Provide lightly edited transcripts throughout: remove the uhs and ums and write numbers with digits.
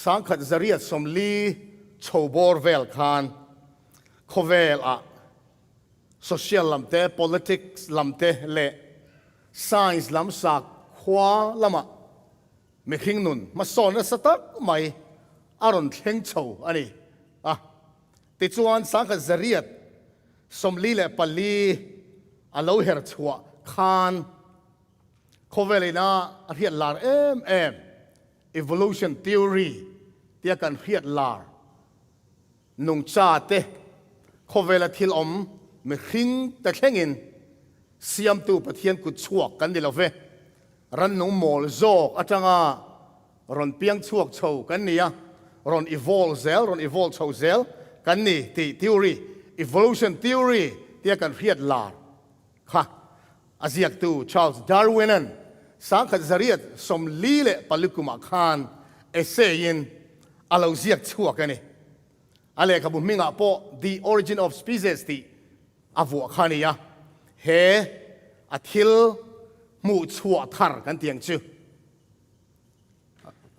สังขัดจริยสมลีโชบอร์เวลคานโคเวลอะ social ลำเต politics ลำเตเละ science ลำสักขวาลำอะไม่ขิงนุนมาสอนสตักไม่อารมณ์เข่งโชอันนี้อ่ะติดจวนสังขัดจริยสมลีเละปลีอโลเฮร์ชัวคานโคเวลินาเรียนลาร์evolution theory ที่กันเรียนลาร์นุ่งชาเตโคเวลทิลอมไม่ขิงแต่แข่งอินเสียมตูประเทียนกุดชั่วกันเดียวเวรันนุ่งโมลโซกอาจารย์รอนเปียงชั่วโชกันนี่รอน evolve เซลรอน evolve โชเซลกันนี่ที่ theory evolution theory ที่กันเรียนลาร์ค่ะอาเซียกตูชาร์ลส์ดาร์วินนั้นสังกัดจริยสมลีเละปลุกุมาคานเอเซยินอาลาเซียกชั่วกันนี่อะไรกับบุมิงะโป the origin of species ที่อาวัวขานี่ะเฮอาทิลมูชั่วทาร์กันเตียงชื่อ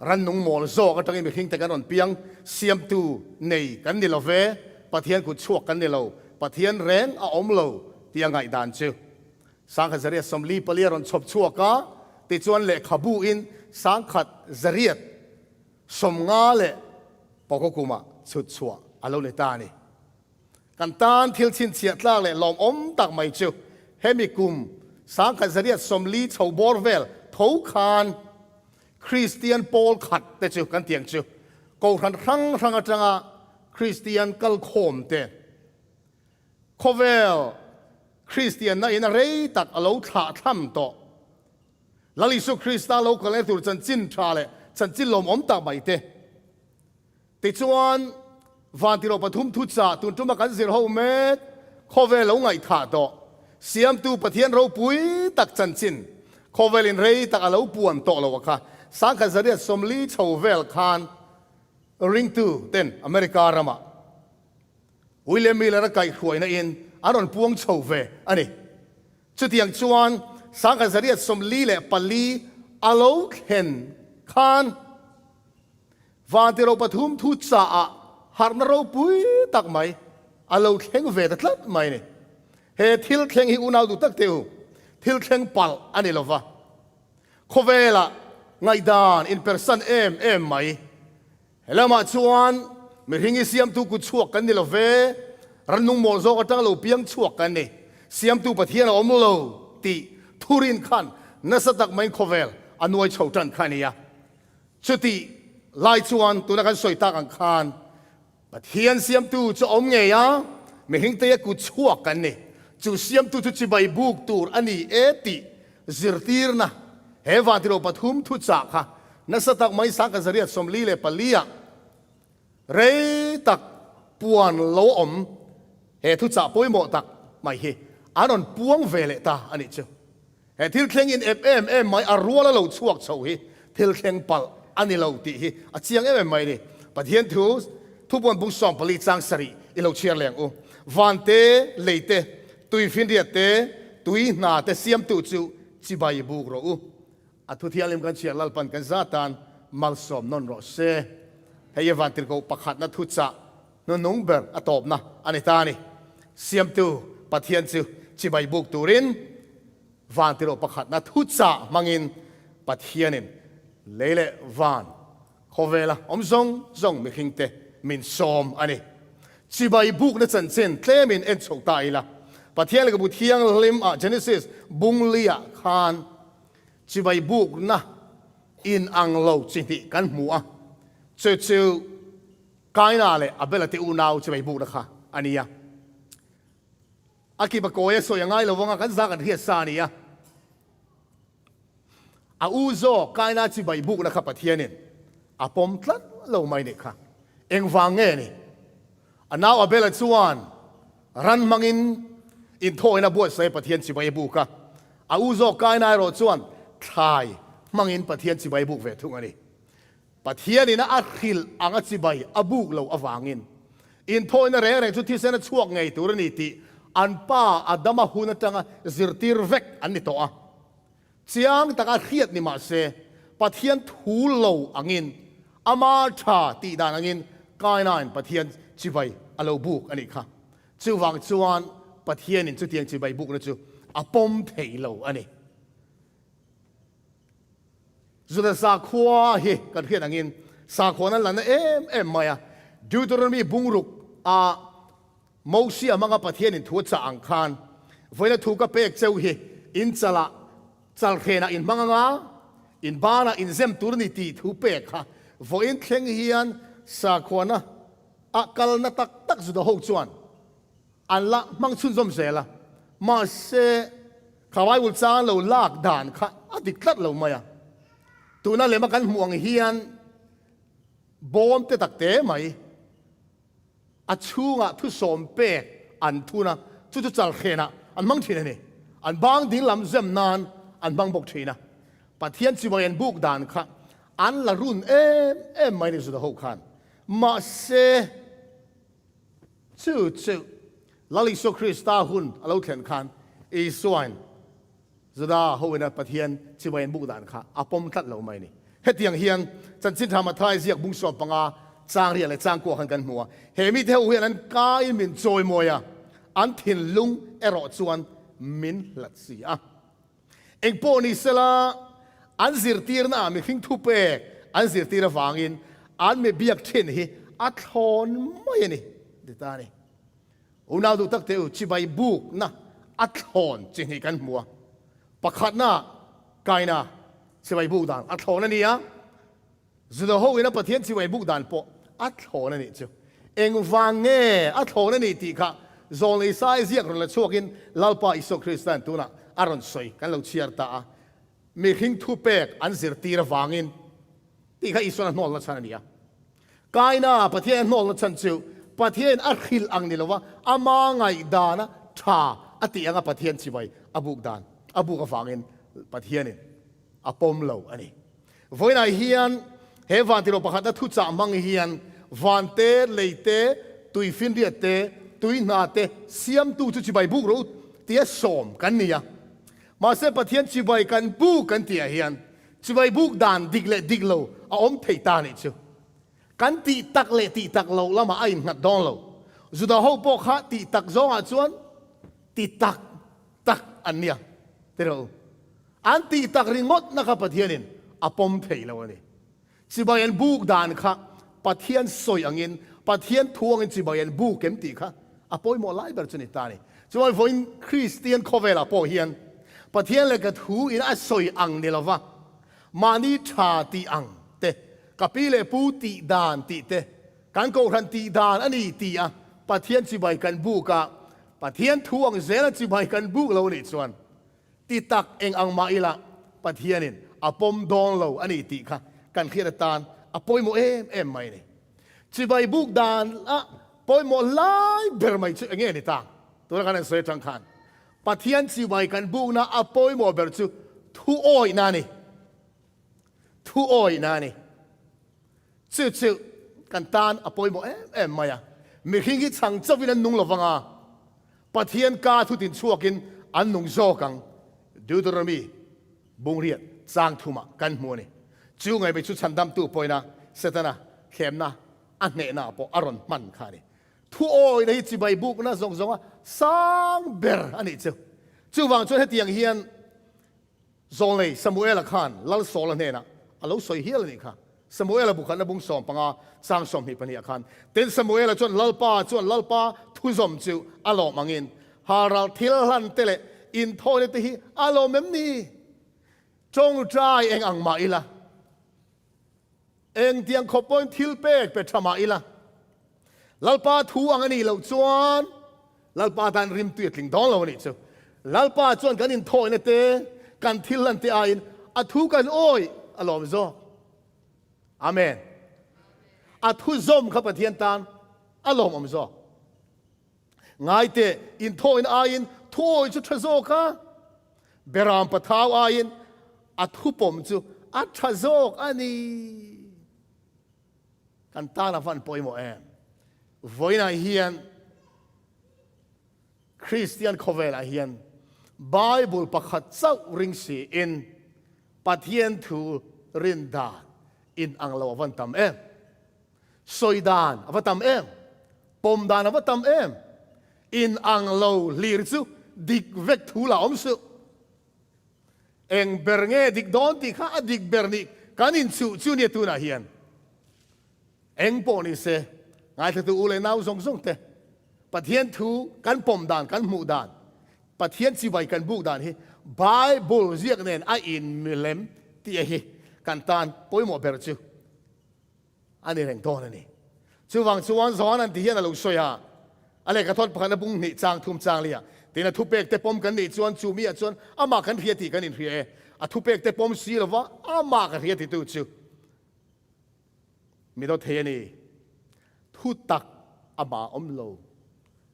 รันนุ่งโมลโซก็ต้องมีขิงแต่กันรอนเปียงเสียมตูในกันนี่เราเวปะเทียนกุดชั่วกันนี่เราปะเทียนแรงอาอมเราเตียงไงด่านชื่อสังขัดจริยสมลีปลีรอนชบชั่วกะติดจวนเละขบูอินสังขัดจริยสมงาเละปกกุมาสุดชั่วอารมณ์ในตานี่กันตานทิลชินเสียตลาเละลอมอมตักไม่ชิวเฮมิกุมสังขัดจริยสมลีชาวบอร์เวลทูคานคริสเตียนโปลขัดแต่ชิวกันเตียงชิวกูขันครั้งครั้งจังะคริสเตียนกัลโคมเตโคเวลคริสเตียนนั่นเองเรย์ตักเอาลูกขาทำต่อลลิสุคริสต์เราก็เลยถูกจันจินทราเลยจันจินลมอมตักใบเตติดชวนวันที่เราปฐุมทุจาตุนจุมากันสิเราเมดโคเวลเราไงขาต่อเสียมตูปะเทียนเราปุยตักจันจินโคเวลินเรย์ตักเอาลูกปวนต่อเราค่ะสังกัดจริยสมลีชาวเวลคานริงตูเต้นอเมริการามาวิลเลียมมิลเลอร์ไก่หวยนั่นเองอารอนพวงโชเวอันนี้จุดที่ยังชวนสังกัดจริยสมลีเละปลีอาโลเห็นคานวันที่เราปฐุมทุจาหาร์นเราปุยตักไหมอาโลเข่งเวทตัดไหมเนี่ยเฮทิลเข่งฮิอุนาวดูตักเตียวทิลเข่งปัลอันนี้เราว่าโคเวล่ะไงดานอินเพอร์ซันไหมแล้วมาชวนไม่หิงเสียมตูกุดชั่วกันนี่เราเวรันนุ่งโมลโซก็ตั้งเราเปียงชั่วกันนี่เสียมตูปะเทียนอมโลตีทูรินขันนัสตักไม่โคเวลอันวยชาวจันขันนี่ยชุติไล่ชวนตัวนักสวยตากันขันปะเทียนเสียมตูจะอมเงียไม่หิงเตะกุดชั่วกันนี่จูเสียมตูจะไปบุกตูอันนี้เอติซิร์ตีร์นะเฮวันที่เราปฐุมทุจาค่ะนัสตักไม่สังกัดจริยสมลีเละปลีอะเรตักปวนโลอมเฮทุจ่าป่วยหมดตักไม่เฮอันนั้นปวงเวเลตาอันนี้เจ้าเฮทิลเคงอินไม่อารัวแล้วเราช่วงโชว์เฮทิลเคงปัลอันนี้เราตีเฮอาเชียงไม่เลยปะเทียนทุบวนบุษสอมปลีจังสรีอีเราเชียร์แรงอูวันเตเลเตตุยฟินเดียเตตุยนาเตเสียมตุจูจิบายบุกโรอูอัทุเทียลิมกันเชียร์ลัลปันกันซาตันมัลสอมนนโรเซเฮียวันที่เขาประคัดนัทุจ่านนงเบอร์อตอบนะอันนี้ตานี่เสียมตูปะเทียนจูจิบายบุกตูรินวันที่เราประคัดนัทุจ่ามังอินปะเทียนินเลเลวันโคเวล่อมซงมิคิงเตมินซอมอันนี้จิบายบุกนั่นจันเซนเทมินเอ็นโชตายละปะเทียนเลยกับบุเทียงลิมเจเนซิสบุงเลียคานจิบายบุกนะอินอังโลจินติกันหัวเจ้ากายนาเลยอับเบลติอูนาวจิบายบุกนะคะอันนี้อะอากิบโกยสวยยังไงเราวงกันซักกันเฮียซานี่อะอาอูโซกายนาจิบายบุกนะคะปะเทียนินอาปมทลัดเราไม่เนี่ยค่ะเอ็งฟังเงี้ยนี่อันน่าอับเบลชวนรันมังอินโทยนาบวชใส่ปะเทียนจิบายบุกค่ะอาอูโซกายนาโรชวนทายมังอินปะเทียนจิบายบุกเวทุกอันนี้ปะเทียนนี่นะอัดขิลอังจิบายอบุกเราอวางินอินโทยนาเร่ชุดที่เสนช่วงไงตัวนี้ติอันป้าอัดมาหุนจังซิร์ตีร์เวกอันนี้ตัวเจียงตะการเครียดนี่มาเสปะเทียนทูโลอังิน อามาชาตีดานังินกายนายปะเทียนจิบายอโลบุกอันนี้ค่ะจูวังจวนปะเทียนินจุเตียงจิบายบุกนะจูอาปมเทโลอันนี้จุดสาขวาเฮกันเพียนังินสาขวานั้นหลังนั้นเอ็มมาดูตัวนั้นมีบุงรุกโมเสียมังกปะเทียนินทัวจะอังคารไว้แล้วถูกกับเปกเจ้าเฮอินจะละจัลเขนะอินมังงาอินบานะอินเซมตุรนิตีถูกเปกค่ะไว้อินเข่งเฮียนสาขวานะกัลนัตักตักสุดหกจวนอันละมังชุนจอมเสละมาเสขวายอุลซาเราลากด่านค่ะดิกลัดเราไม่ตัวนั้นเลยมากันห่วงเฮียนบอมเตตักเตะไหมชูงทุสมเปกอันทุนะทุจัลเขนะอันมังทีนี่อันบางดิ้งลำเซมนานอันบางบกทีนะปะเทียนจิบายันบุกด่านค่ะอันละรุ่นไม่ได้สุดหกขันมาเสจู่ลลิสุคริสตาหุนเราเขียนขันอีสวนสุดาหัวนะปะเทียนจิบายันบุกด่านค่ะอาปมตัดเราไม่นี่เฮตียงเฮียนจันจินธรรมทายเสียกบุงสอบปังอาจางเรียนเลยจางกลัวขันกันหัวเฮมิเทวเฮียนั้นกายมินโจยมวยอันถิ่นลุงรอจวนมินหลัดเสียเองโปนิสละอันสิรตีร์น่ะมีขิงทุเปกอันสิรตีร์ฟังอินอันไม่เบียกเช่นฮีอัดทอนไม่นี่เดี๋ยวตานี่อุณาดูตักเตอชิบายบุกนะอัดทอนจริงกันหัวปะขัดน่ะไกน่ะชิบายบุกด่านอัดทอนนั่นนี่สุดท้ายนะประเทศชิบายบุกด่านปออัดทอนนั่นนี่เจ้าเองฟังเง่อัดทอนนั่นนี่ตีค่ะโซนเลยสายเสียกเราเลยช่วยกินลาลปาอิสุคริสตันตัวน่ะอารอนสวยกันเราเชียร์ตามีขิงทุเปกอันสิรตีระฟังอินที่ข้าอิสุนันนอลละชันนี่กายน่ะประเทศนอลละชันเจ้าประเทศอัคคิลอังนี่ละว่าอามาไงดานะชาอติยังประเทศชิบายอบุกดานอบุกฟังอินประเทศนี่อปมเหลาอันนี้วันนั้นเฮียนเฮวันที่เราประคัตทุจามังเฮียนวันเตเลยเตตุยฟินเดียเตตุยนาเตเสียมตูชิบายบุกรู้เตียสอมกันนี่มาเสประเทศชิบายกันบุกกันเตียเฮียนชิบายบุกดานดิกเลดิกโลอมเทตานี่เจ้ากันตีตักเลตีตักโลแล้วมาไอ้หนัดดองโลจุดาหูปกฮะตีตักจงอาจวนตีตักอันเนี้ยเดี๋ยวอันตีตักริงมดนะครับประเทศนี้อปมเทแล้วนี่ชิบายันบุกดานค่ะประเทศสวยอังอินประเทศทวงอินชิบายันบุกเข็มตีค่ะอปอยมอไล่แบบชนิดตานี่จวนฝนคริสเตียนคอเวล่าปอเฮียนประเทศเลยก็ถูอินอัสวยอังนี่ละวะมานิชาตีอังเตกับปีเลปูตีดานตีเตการโกรันตีดานอันนี้ตีประเทศชิบายกันบุกะประเทศทวงเซลชิบายกันบุกเรานี่ส่วนตีตักเองอังมาอีละประเทศนี่อปมดองเราอันนี้ตีค่ะกันเขียนตานอปอยโมไม่นี่ชิบายบุกดานปอยโมไล่เบอร์ไม่ชื่อเงี้ยนี่ต่างตัวนั้นเสียจังคันประเทศชิบายกันบุกนะอปอยโมเบอร์ชื่อทูโอยนานี่ทูโอยนานี่ชื่อกันตานอปอยโมไม่มีขิงที่ช่างเจ้าวินันนุ่งหลฟังประเทศกาทุตินชั่วกินอันนุ่งโซกังดูตัวเรามีบุงเรียดจางทุมากันมัวนี่จู่ไงไปชุดฉันดำตู้ปอยนะเสร็จนะเข้มนะอันเนน่าปออารอนมันขานี่ทูโอยในจิบายบุกนะส่งว่าสังเบอร์อันนี้จู่วางจนให้เตียงเฮียนโซนเลยสมุเอลขานลัลโซลเนี่ยนะเราสวยเฮียลนี่ค่ะสมุเอลบุคคลนะบุงสอมปังสร้างสมหิปนิอาคารเต็นสมุเอลจนลัลปาทุจมจู่อารมณ์มังอินฮาราลทิลลันเตเลอินโทเนติฮีอารมณ์นี้จงใจเองอังมาอีละเองเตียงขบวนทิลเปกเป็นธรรมะอีละลัลปาทูอังนี้เราจวนลัลปาตันริมตุยกลิ่งดองเรานี่เจ้าลัลปาจวนกันอินโทเนเตกันทิลลันเตอินอัทุกันโอยอารมณ์โซอาเมนอัทุซมขับประเทียนตานอารมณ์โซง่ายเตอินโทอินอินโทจุดทโซค่ะเบรามปะท้าวอินอัทุปมจูอัทโซกอันนี้กันตาลฟันปอยโมวันนั้นเฮียนคริสเตียนคอเวลาเฮียนไบเบิลประคัดเจ้าริงสีอินปะเทียนทูรินดา in ang lo avan tam em soi dan avatam em pom dan avatam em in ang lo lir chu dik vek thu la om su eng bernge dik don ti kha dik berni kanin chu ni tu na hian eng po ni se ngai tu ule nau zong zong te pathian thu kan pom dan kan mu dan pathian chi bai kan bu dan hi bible ziak nen a in milem ti hi kan tan poi mo ber chu ani reng ton ani chuwang chuan zon an ti hian a lo soya ale ka thot phana bung ni chang thum chang lia tina thu pek te pom kan ni chuan chu mi a chuan ama kan phia ti kan in phia a thu pek te pom si lova ama ka phia ti tu chu mi do the ni thu tak ama om lo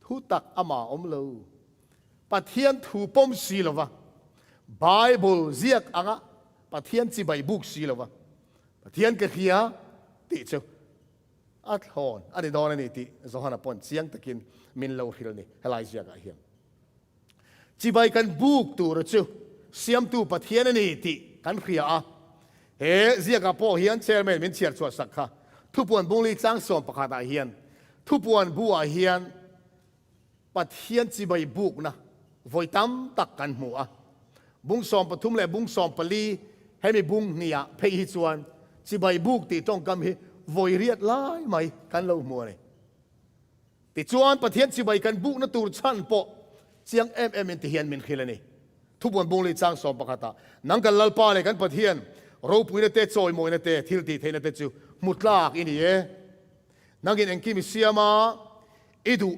thu tak ama om lo pathian thu pom si lova bible ziak anga pathian Chibaibuk si lova pathian ka khia ti chu at hon ani don ani ti zohana pon chiang takin min lo hil ni helai zia ga hiam chibai kan buk tu ro chu Siamtu pathian ani ti kan khia a he zia ga po hian chairman min chiar chua sakha thu puan bungli chang som pakhat a hian thu puan bu a hian pathian Chibaibuk na voitam tak kan mu a bung som pathum le bung som pali hemi bung nia phei hi chuan Chibaibuk ti tong kam hi voi riat lai mai kan lo mu ni ti chuan pathian chibai kan buk na tur chan po chiang em ti hian min khilani thu bon bong le chang som pakhata nang kan lalpa le kan pathian Rawpuina te choi moi na te thil ti theina te chu mutlak ini e nangin engki mi siama idu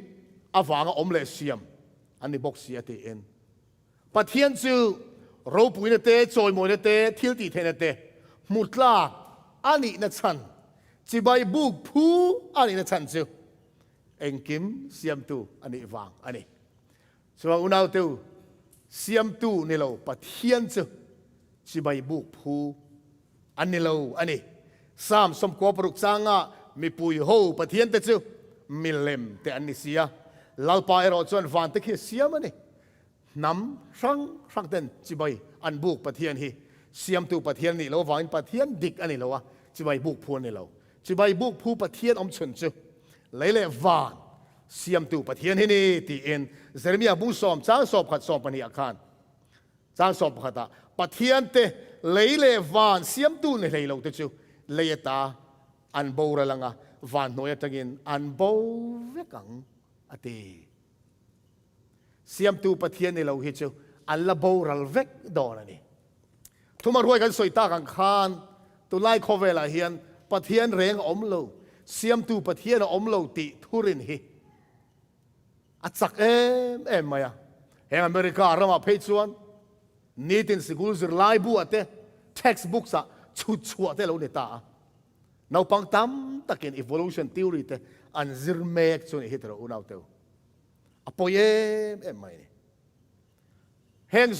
awanga omle siam ani box sia te en pathian chu Rawpuina te choi moi na te thil ti theina te mutlak ani na chan Chibaibuk phu ani na chan chu engkim Siamtu ani wang ani so unau tu Siamtu ni lo pathian chu Chibaibuk phu ani lo ani sam som ko paruk changa mi pui ho pathian te chu milem te ani sia lalpa ero chuan van te khi siam ani nam sang ten chibai an buk pathian hi Siamtu pathian ni lo wang pathian dik ani lo wa Chibaibuk phu ni lo Chibaibuk phu pathian om chun chu leile van Siamtu pathian hi ni ti en Jeremia bung som chang sop khat som pani akhan chang sop khata pathian te leile van Siamtu ni leilo te chu leita an bo ra langa van noya tagin an bo vekang ati Siamtu pathian ni lo hi chu an la bo ral vek don ani thumar hoi kan soita kan khan tu lai khovela hian pathian reng om lo Siamtu pathian om lo ti thurin hi achak em maya heng America rama phei chuan nitin sikul zir lai bu ate textbook sa chu te lo ne ta nau pang tam takin evolution theory te an zir mek chun hi tro unau te apoyem mai ni heng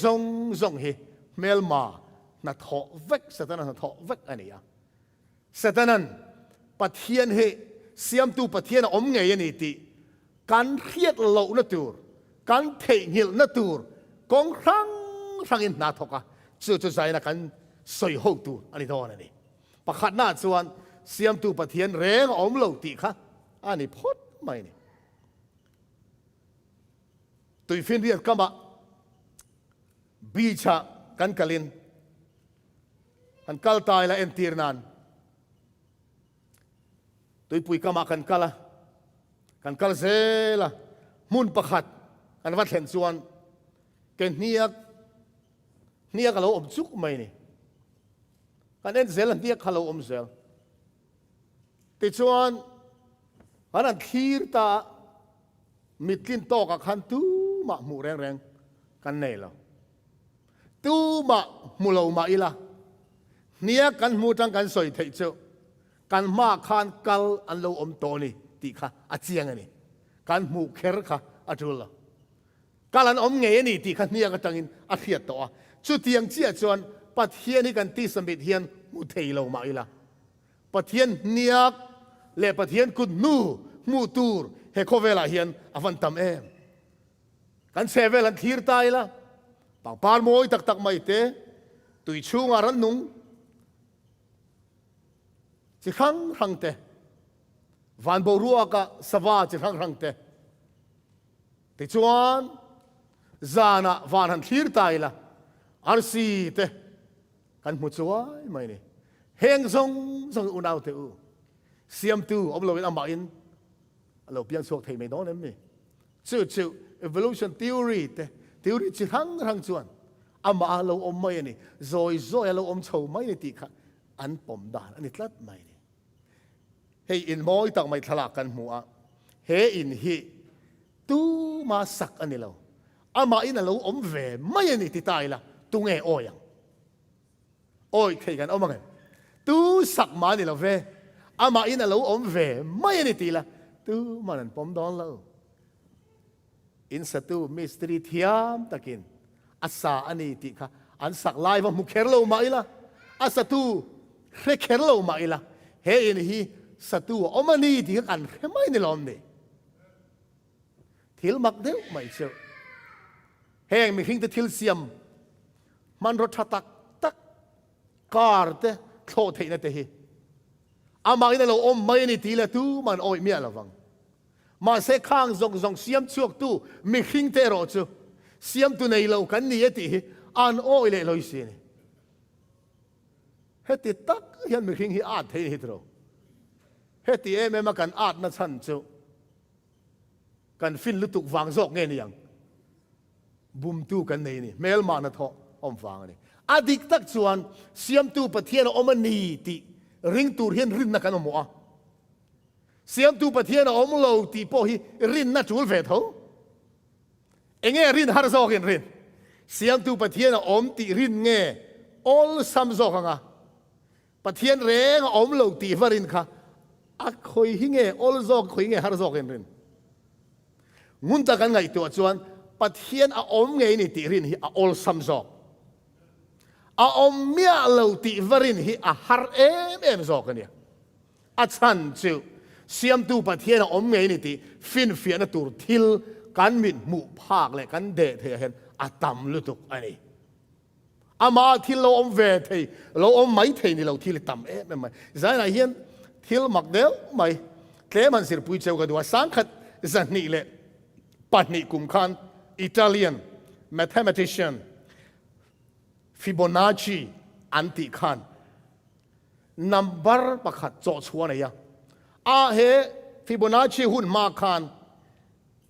zong hi melma na tho vek satana na tho vek ania satanan pathian he Siamtu pathian om nge yani ti kan khiat lo na tur kan thei ngil na tur kong rang in na thoka chu zai na kan soi ho tu ani don ani pakhat na chuan Siamtu pathian reng om lo ti kha ani phot mai ni tui fin riat kama bicha kan kalin kan kal tai la entir nan tui pui kama kan kal zela mun pakhat kan wat hen chuan ken niak alo om chuk mai ni kan en zel niak halo om zel ti chuan an thir ta mitlin to ka khan tu ma mu reng kan nei lo tu ma mu lo ma ila niak kan mu tang kan soi thei chu kan ma khan kal an lo om to ni ti kha a chiang ani kan mu kher kha atul kalan om nge ni ti kha niak atangin a khiat to chu tiang chia chuan pathian ni kan ti samit hian mu thei lo ma ila pathian niak le pathian kut nu mu tur he khovela hian avan tam em kan sevel an thir tai la pang par moi tak mai te tui chunga ran nung chỉ khăng te van bầu rùa cả sava chỉ khăng te thì chuan zana van han thir tai la arsi te kan mu chuai mai ni heng zong unau te u Siamtu om lo in ama in lo piang chuak thei mai don em mi chu evolution theory te theory chỉ khăng chuan ama lo om mai ni zoi lo om chou mai ni ti kha an pom dan ani tlat mai ni hei in moi tak mai thalak kan mu a he in hi tu ma sak ani lo ama in lo om ve mai ani ti tai la tu nge oyang oi thei kan om nge tu sak ma ni lo ve ama in lo om ve mai ani ti la tu man pom don lo in satu mystery thiam takin asa ani ti kha an sak lai wa mu kher lo mai la asa tu re kher lo mai la he in hi satu omani ti kan mai ni lom ni thil mak deu mai chu heng mi hing te thil siam man ro thatak tak kar te tho thei na te hi ama ina lo om mai ni ti la tu man oi mi alawang ma se khang zong siam chuak tu mi hing te ro chu siam tu nei lo kan ni ti an oi le loi si ni heti tak hian mi hing hi a thei hi tro heti ma kan at na chan chu kan fin lutuk wang zok nge ni yang bum tu kan nei ni mel ma na tho om wang ni adik tak chuan siam tu pathian omani ti ring tur hian rin na kan mo a siam tu pathian om lo ti po hi rin na chul ve tho enge rin har zok in rin siam tu pathian om ti rin nge all sam zok anga pathian reng om lo ti varin kha a khoi hi nge all zok khoi nge har zok in rin ngun ta kan ngai tu chuan pathian a om nge ni ti rin hi a all sam zok a om mia lo ti varin hi a har em zok ania a chan chu siam tu pathian a om nge ni ti fin fian tur thil kan min mu phak le kan de the hen a tam lutuk ani ama thil lo om ve thei lo om mai thei ni lo thil tam mai zaina hian thil mak deu mai tle man sir pui cheu ka du sang khat zan ni le pani kum khan Italian mathematician Fibonacci anti khan number pakhat cho chuan ya a he Fibonacci hun ma khan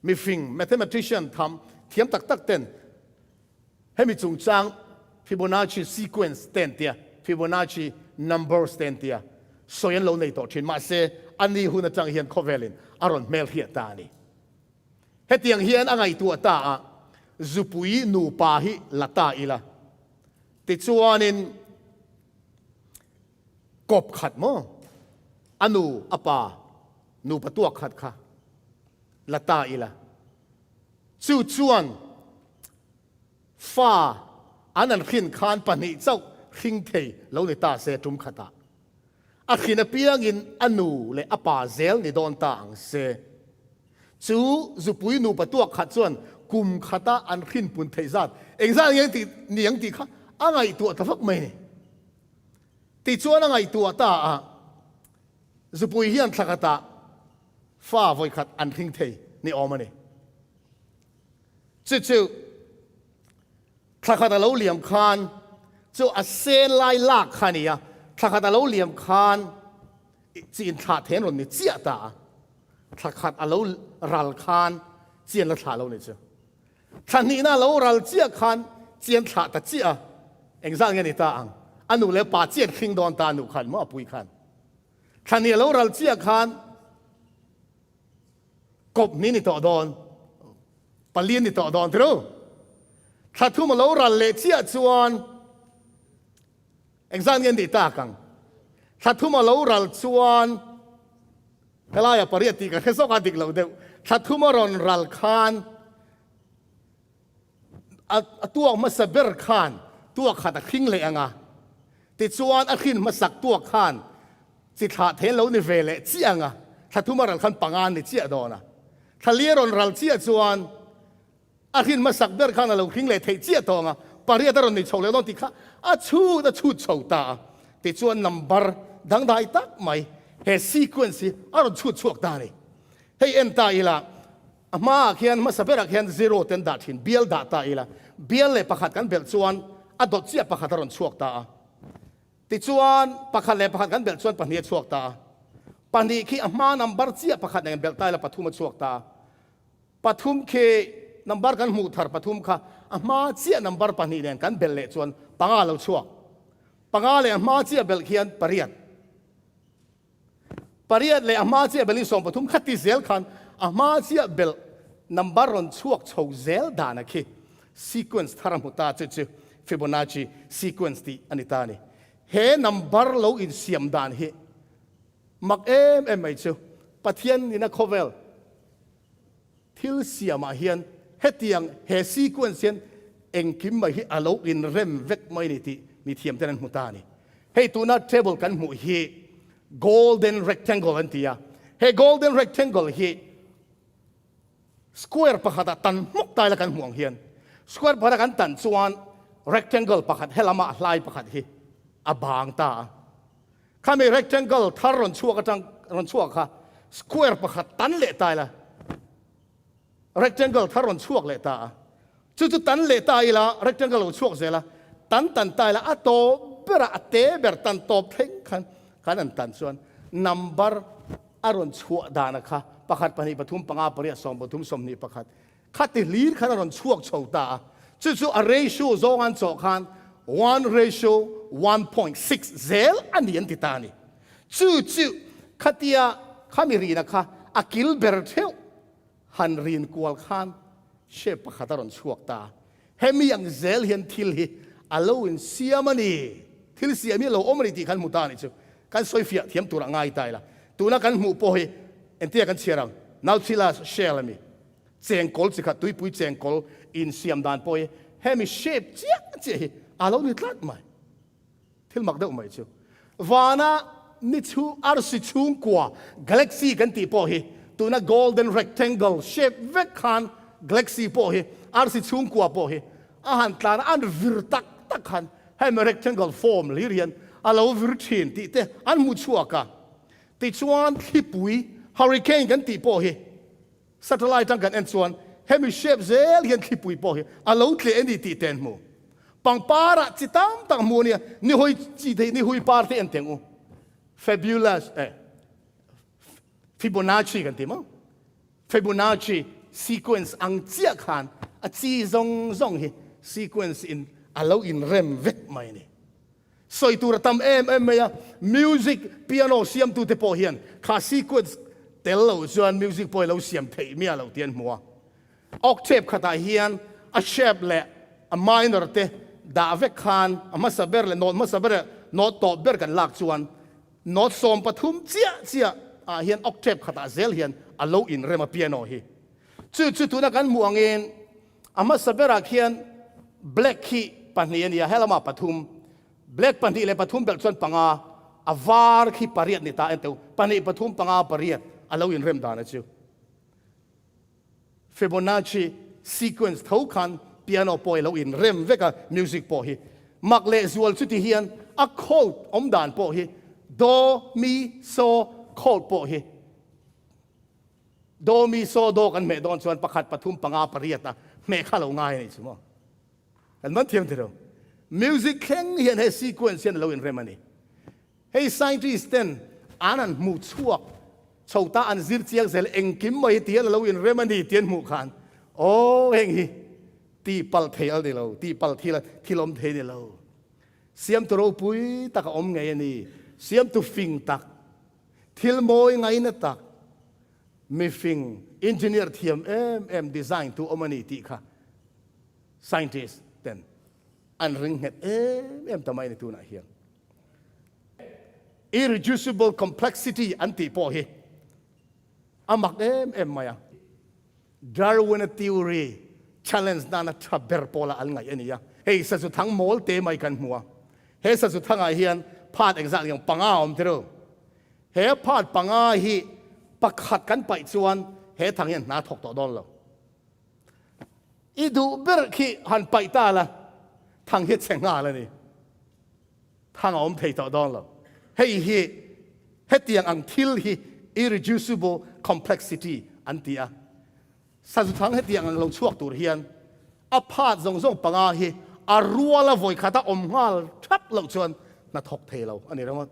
mi fing mathematician tham thiam tak ten hemi chung chang Fibonacci sequence ten tia Fibonacci numbers ten tia soyan lo nei to thin ma se ani hun a chang hian khovelin aron mel hi ta ni hetiang hian angai tu ta a zupui nu pa hi lata ila ti chuanin kop khat mo anu apa nu patuak khat kha lata ila chu chuan fa anan khin khan pani chau khing thei lo ni ta se tum khata a khina piang in anu le apa zel ni don ta ang se chu zupui nu patuak khat chuan kum khata an khin pun thei zat engzang yang ti niang ti kha angai tu ta phak mai ni ti chuan angai tu ta a zupui hian thlakata fa voi khat an khing thei ni omani chu thlakata lo liam khan chu a sen lai lak khania thlakata lo liam khan chin tha then ron ni chia ta thlakat alo ral khan chian la thla lo ni chu thani na lo ral chia khan chian thla ta chia engzang nge ni ta ang anu le pa chian khing don ta nu khan mo pui khan thani lo ral chia khan kop ni ni to don palien ni to don tro thathu ma lo ral le chia chuan engzang nge ni ta kang thathu ma lo ral chuan kalaya pariati ka khesok adik lo de thathumaron ral khan atuak masaber khan tuak khata khing le anga ti chuan a khin masak tuak khan chi tha then lo ni vele chi anga thathumaral khan pangan ni chi adona thalieron ral chi chuan a khin masak ber khan lo khing le thei chi atonga pariataron ni chole don ti kha a chu da chu chou ta ti chuan number ดังได้ตักไม่เฮซีควนซีอารมณ์ชุดช่วงตานี่เฮเอ็นตาอีละมาเขียนมาสเปรักเขียน0เต็นดัดหินเบลดาตาอีละเบลเลยประคัดกันเบลชวนอดดเสียประคัดอารมณ์ช่วงตาติชวนประคัดเลยประคัดกันเบลชวนปนีช่วงตาปนีขี้มานัมบาร์เสียประคัดในเบลตายละปฐุมช่วงตาปฐุมเคนัมบาร์กันหูทาร์ปฐุมค่ะมาเสียนัมบาร์ปนีเนี่ยกันเบลเลยชวนปังอาเราช่วงปังอาเลยมาเสียเบลเขียนปริยัดปริยัดเลยมาเสียเบลิสองปฐุมขัดที่เซลขันมาเสียเบลนัมบาร์รอนช่วงโชว์เซลดานะคีซีเควนซ์ทารามุตาจืดฟิโบนัชชีซีเควนซ์ที่อันนี้ตานี่เฮนัมบาร์เราอินเสียมดานเฮมักไม่เจ้าปัทยันนี่นะโคเวลทิลเสียมาเฮียนเฮตียงเฮซีเควนซ์เฮียนเอ็งคิมมาฮีอาลูอินเรมเวกไม่นี่ที่มีเทียมเท่านั้นมุตานี่เฮตัวนั้นเทเบิลกันหมู่เฮ golden rectangle อันที่ยาเฮ golden rectangle เฮ square ประคัดตันมุกตายละกันห่วงเฮียน square ประคัดกันตันส่วน rectangle ประคัดเฮลามาลายประคัดเฮอบางตาข้ามี rectangle ทารอนชั่วกระจังรอนชั่วค่ะ square ประคัดตันเละตายละ rectangle ทารอนชั่วเละตาจุดตันเละตายละ rectangle ชั่วเสียละตันตายละอัตโตเบระเตเบรตันโตเพ่งขันตันส่วน number อารมณ์ชั่วดานะคะประคัดปนิปทุมปังอาปริยสองปทุมสมนิประคัดขัดติลีดขันอารมณ์ชั่วโชตาจุด ratio โซกันโซกัน 1 ratio 1.6 เซลอันนี้อันติตานี่จุดขัดยาขามีรีนะคะอากิลเบรเทลฮันรีนกวลขันเชฟประคัดอารมณ์ชั่วตาเฮมีอย่างเซลเห็นทิลฮีอาโลอินเซียมันนี่ทิลเซียมีเราอมริติขันมุตานี่จุกันสอยฟิยเทียมตัวง่ายตายละตัวนั้นกันหมู่โพยเอ็นเตียกันเชียรังนาทิลาเชลมีเจงกอลสิขัดตุยปุยเจงกอลอินเซียมดานโพยเฮมีเชฟเจี๊ยเจี๊ยอาโลนิดลัดไหมทิลมักเดาไหมจูวานานิชูอาร์ซิชุงกว่ากาแล็กซี่กันตีโพยตัวนั้น golden rectangle เชฟเวกขันกาแล็กซี่โพยอาร์ซิชุงกว่าโพยอาหารตาอันวิร์ตักขันให้มา rectangle form ลิเรียนอาเราวิร์ทินตีเตอันมุชัวกะติชวนที่ปุย hurricane กันตีโพย satellite ตั้งกันเอ็นชวนให้มีเชฟเซลยันที่ปุยโพยอาเราเทอันนี้ตีเต็นมูปังปาระจิตามตั้งมูเนี่ยนี่หุยจีเทนี่หุยปาร์ตี้เอ็นเต็งอู fabulous Fibonacci กันตีมั้ง Fibonacci sequence อังเจียขันอาจีซงเฮ sequence in อาเราอินเรมเวกไม่เนี่ยสอยตัวทำไม่ยา music piano เสียมตัวเตปอเฮียนข้า sequence เตลเราส่วน music ปอยเราเสียมเทมีเราเตียนหัวออกเทปขตาเฮียนอาเชฟเละอา minor เตดาเวกคานอามาสเบร์เละโนมาสเบร์โนตอบเบร์กันลักส่วนโนตสมปฐุมเจียอาเฮียนออกเทปขตาเซลเฮียนอาเราอินเรมา piano เฮจุดตัวนั้นกันมัวเงินอามาสเบร์เฮียน black key ปัญญาเนี่ยเฮลมาปฐุมblack ปัญญาเลยปฐุมเบลส่วนปังอาอาวาร์คีปาริยดนิตาเอ็นเตวปัญญาปฐุมปังอาปาริยดอาเราอินเรมดานะจิว Fibonacci sequence เท่ากันเปียโนโปยเราอินเรมเวกา music โปฮีมักเลสวลสุดที่เฮียนอะโคดอมดานโปฮีโดมีโซโคดโปฮีโดมีโซโดกันเมดอนส่วนประคัดปฐุมปังอาปาริยดนะเมฆาเราง่ายนี่ใช่ไหมอันนั้นเทียมเดียว music แข่งเฮียนให้ sequence เฮียนเราอินเรมนี่ให้ scientist เต้นอันนั้นมูชัวชาวตาอันซิร์เซียงเซลเองกิมไม่เตียนเราอินเรมันดีเตียนหมู่ขันโอ้เองฮีตีปัลเทียลเดเราตีปัลทีละที่ลมเทเดเราเสียมตัวเราปุยตักอมไงนี่เสียมตัวฟิงตักทิลโมยไงนะตักมีฟิงอินจิเนียร์ทีมดีไซน์ตัวอมนี่ตีค่ะ scientist เต้นอันริงเห็ดทำไมในตัวไหนเฮียirreducible complexity อันตีพอเฮอามักมายา Darwin theory challenge นั่นทับเบอร์โพลาอันไงอันนี้ยาเฮ้ยสัตว์ทั้งโมลเตไม่กันหัวเฮ้ยสัตว์ทั้งไอเฮียนพาด exact อย่างปังอ้าอมเทโรเฮ้ยพาดปังอ้าฮีปักขัดกันไปชวนเฮ้ยทางเฮียนน่าถกต่อดอนเราอีดูเบอร์ขี้หันไปตาละทางเฮียเชงงาเลยนี่ทางอมเทต่อดอนเรา hei hi hetiang ang thil hi irreducible complexity an tia sa zu thang hetiang ang lo chuak tur hian a phat zong zong panga hi a ruala voi khata om ngal thap lo chuan na thok thelo ani ram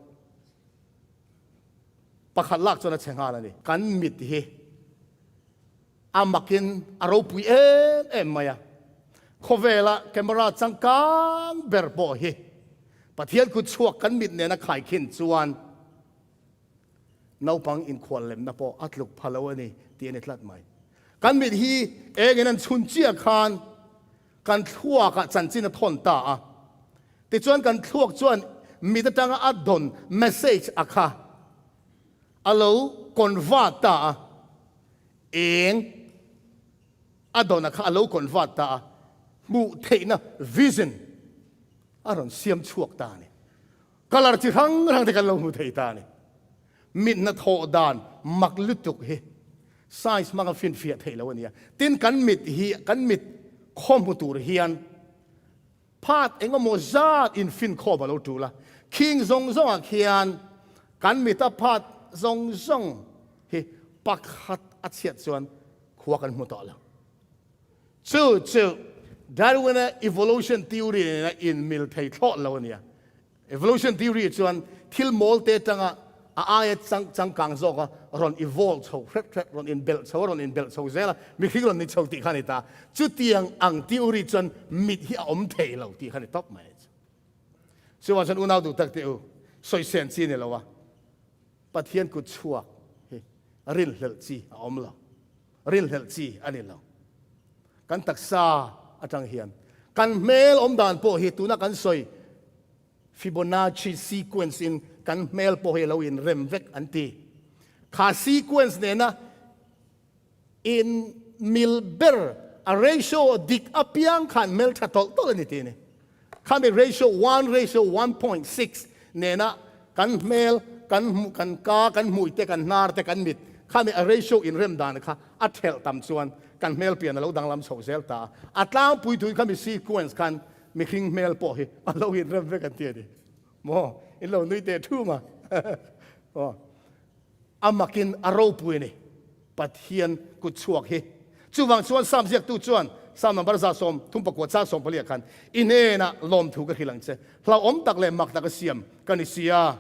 pakhat lak chuan a chenga ani kan mit hi amakin aropui em maya khovela camera changkang berbo hi pathian ku chuak kan mit ne na khai khin chuan naupang in khwalem na po atluk phalo ani ti ani tlat mai kan mit hi engen an chun chia khan kan thua ka chanchin a thon ta a ti chuan kan thuak chuan mi ta tanga adon message akha alo convert ta eng adon akha alo convert ta mu theina vision aron siam chuak ta ni kalar chi rang rang te kan lo mu thei ta ni min na tho dan mak lutuk hi size mak fin fia thei lo ania tin kan mit hi kan mit khom hu tur hian phat engamo zat in fin kho ba lo tu la king zong zong a khian kan mit a phat zong zong hi pakhat a chiat chuan khwa kan mu ta la chu Darwin evolution theory in mil thei thlo lo ania evolution theory chuan thil mol te tanga a chang kang zo ka ron evolve so ron in belt so zela mi khing ron ni chau ti khani ta chu tiang ang theory chuan mit hi om thei lo ti khani top mai so wa chan unau du tak te u soi sen chi ne lo wa pathian ku chuak ril hel chi om lo ril hel chi ani lo kan taksa atang hian kan mel om dan po hi tu na kan soi Fibonacci sequence in kan mel po hi lo in rem vek anti kha sequence ne na in milber a ratio dik apiang kan mel thatol tol ni ti ne kan be ratio 1:1.6 ne na kan mel kan ka kan mui te kan nar te kan mit kan be a ratio in rem dan kha a thel tam chuan kan mel pian lo dang lam so zel ta atlang pui tu kan be sequence kan mi khing mel po hi a lo in rem vek anti di mo in lo nui te thu ma amakin aropui ni pathian ku chuak hi chuwang chuan sam ziak tu chuan sam number za som thum pakwa cha som palia khan inena lom thu ka hilang che hla om tak le mak tak siam kan sia